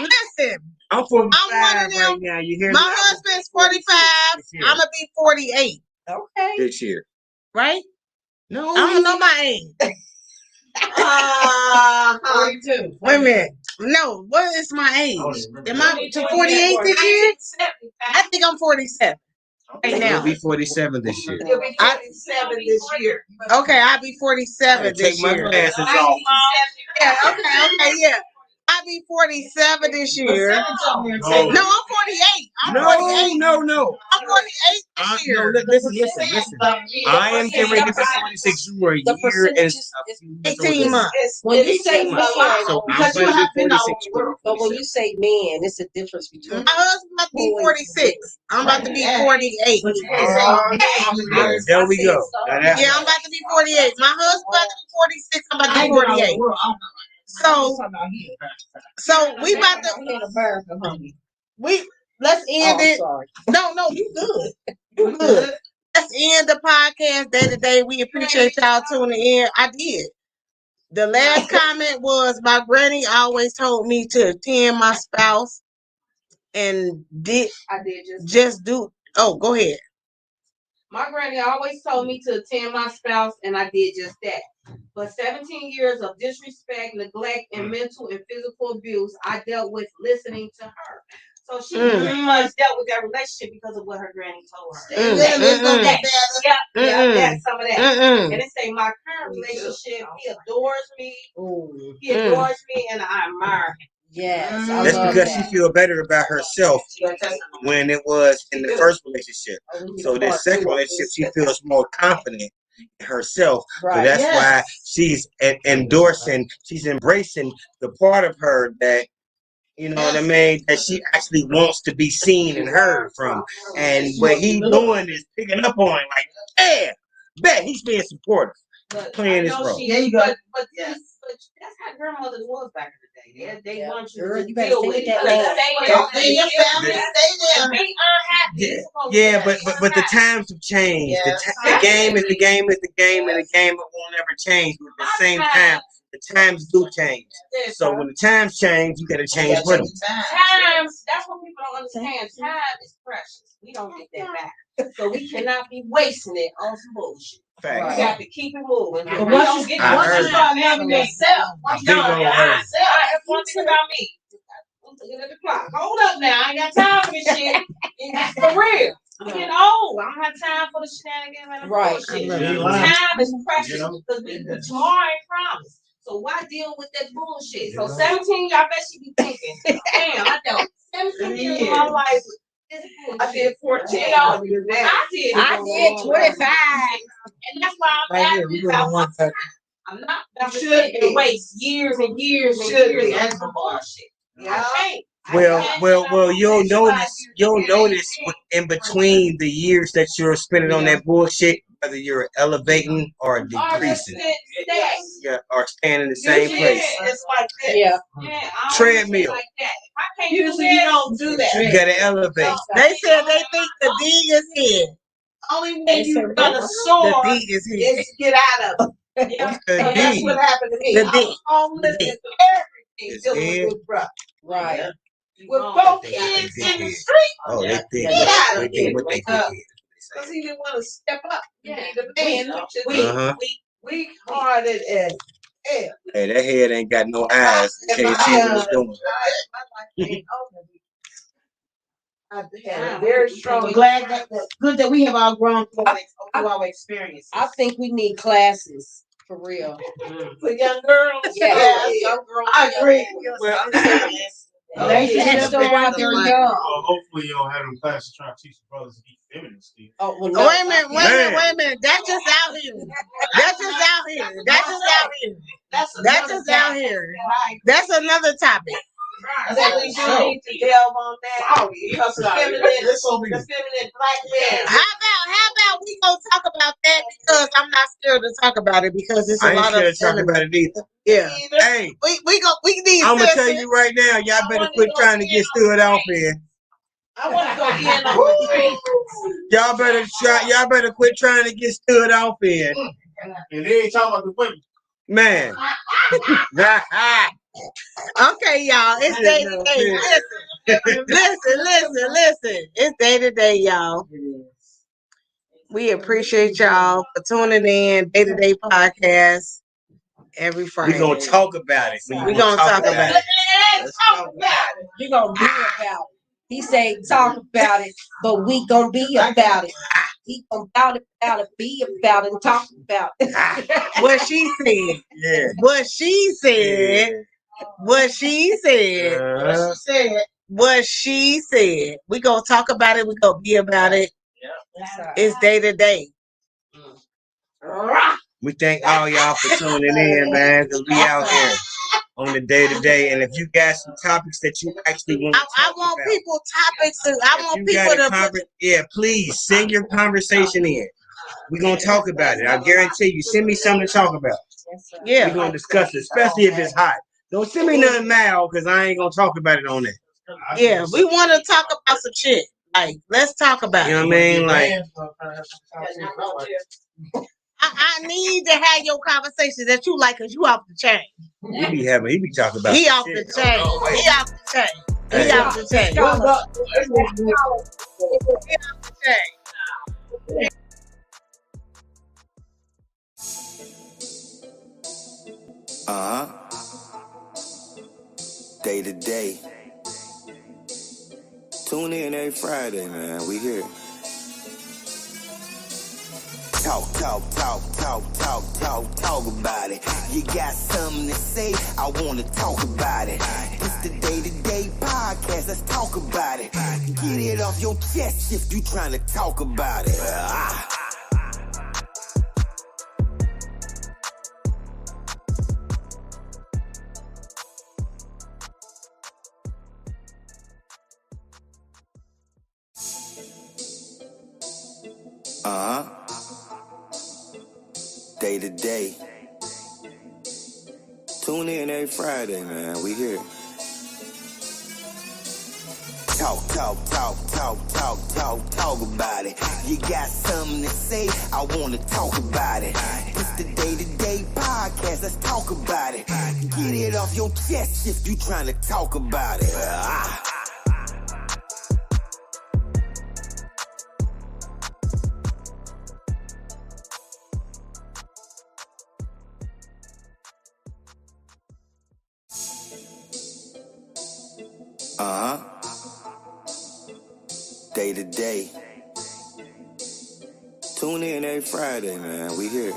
Listen. I'm 45 I'm one of them. right now. You hear me? My husband's 45. I'm gonna be 48. Okay. This year. Right? No. I don't know my age. 42. Wait a minute. No, what is my age? Am I to 48 this year? I think I'm 47. Right now. You'll be 47 this year. You'll be 47 this year. Okay, I'll be 47 this Take my year. glasses off. Yeah, okay, yeah. I'll be 47 this year. No, I'm 48. I'm 48. No. I'm 48 this year. No, listen. I am getting ready for 46. You were a year and 18 months. When you say men, so because you have been all over the world. but when you say men, it's a difference between. My husband's about to be 46. I'm about to be 48. There we go. Yeah, I'm about to be 48. My husband's about to be 46. I'm about to be 48. So we about to let's end it. Sorry. No, you good. You good. Let's end the podcast day to day. We appreciate y'all tuning in. I did. The last comment was my granny always told me to attend my spouse and just do. Oh, go ahead. My granny always told me to attend my spouse, and I did just that. But 17 years of disrespect, neglect, and mental and physical abuse I dealt with listening to her. So she pretty much dealt with that relationship because of what her granny told her. That's some of that. And it say my current relationship, he adores me. He adores me, and I admire him. Yes, that's because she feel better about herself when it was in the first relationship. So this second relationship, she feels more confident in herself. So that's why she's endorsing, she's embracing the part of her that, you know what I mean, that she actually wants to be seen and heard from. And what he's doing is picking up on it, like, yeah, bet he's being supportive, playing his role. There you go. But that's how grandmothers was back in the day. They want you to deal with it. Yeah, but the times have changed. The game is the game is the game, and the game will never change. But at the same time, the times do change. So when the times change, you gotta change with them. Times, that's what people don't understand. Time is precious. We don't get that back. So we cannot be wasting it on some bullshit. Facts. We got to keep it moving. But once you start loving yourself, one thing about me. Look at the clock. Hold up now. I ain't got time for this shit. For real. I'm getting old. I don't have time for the shenanigans and the Right. bullshit. Yeah. Time is precious You know? because tomorrow ain't promised. So why deal with that bullshit? So Yeah. 17, y'all bet she be thinking, damn, I know 17 years of my life. I did 14. You know, I did 25. And that's why I'm asking about I'm not sitting and waste years and years and years on some bullshit. Yeah. Well, you'll notice in between the years that you're spending on that bullshit, whether you're elevating or decreasing, or staying in the same place. It's like that. Yeah. Treadmill. Like that. I can't usually you don't do that. You gotta elevate. They said they think the D is here. Only way you're gonna soar The D is here. is to get out of it. Yeah. The So that's D. what happened to me. The I D. was homeless and everything It's dealing in. with bruh. Right. With both kids in the street. Oh, they think Yeah. what they think it is. Because he didn't want to step up and Yeah. be the man. Weak hearted as hell. Hey, that head ain't got no eyes. You can't see what it's doing. I've had a very strong. Good that we have all grown through our experience. I think we need classes for real. For young girls. Yeah. Young girls. I agree. Well, They should still while they're young. Well, hopefully you don't have them classes trying to teach the brothers to be feminists. Steve. Oh, well, Wait a minute, Man. wait a minute. That's just out here. That's just out here. That's just out here. That's just out here. That's another topic. That we do need to delve on that because the feminine black man. How about we gonna talk about that because I'm not scared to talk about it because it's I a ain't lot scared of to talk about it either. yeah. Hey, We need. I'm gonna tell you right now, y'all better quit trying to get stood off here. I want to go in on the street. Y'all better quit trying to get stood off here. And they ain't talking about the women. Man. Okay, y'all. It's day to day. Listen. It's day to day, y'all. We appreciate y'all for tuning in. Day to day podcast every Friday. We're gonna talk about it. We're gonna talk about it. Let's talk about it. We gonna be about it. He say talk about it, but we gonna be about it. He gonna be about it, and talk about it. What she said. Yeah. What she said. What she said. What she said. We gonna talk about it. We gonna be about it. It's day to day. We thank all y'all for tuning in, man, because we out here on the day to day. And if you got some topics that you actually want to I want about, people topics. I want people to yeah, please send your conversation in. We're gonna talk about it. I guarantee you. Send me something to talk about. Yeah. We're gonna discuss it, especially if it's hot. Don't send me nothing mild because I ain't gonna talk about it on it. Yeah, we want to talk about some shit. Like, let's talk about You know it. what I mean? Like, I need to have your conversation that you like because you off the chain. he be talking about He some off shit. the chain. He off the chain. He off the chain. He off the chain. Day to day. Tune in every Friday, man. We here. Talk about it. You got something to say? I wanna talk about it. It's the Day2DA podcast. Let's talk about it. Get it off your chest if you trying to talk about it. Day to day. Tune in every Friday, man. We here. Talk about it. You got something to say? I wanna talk about it. It's the Day2DA podcast. Let's talk about it. Get it off your chest if you trying to talk about it. Day to day. Tune in every Friday, man. We here.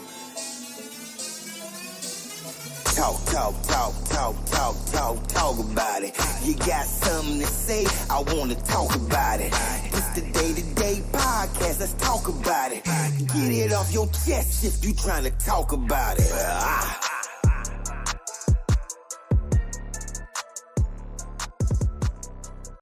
Talk about it. You got something to say, I wanna talk about it. It's the Day2DA podcast, let's talk about it. Get it off your chest if you trying to talk about it.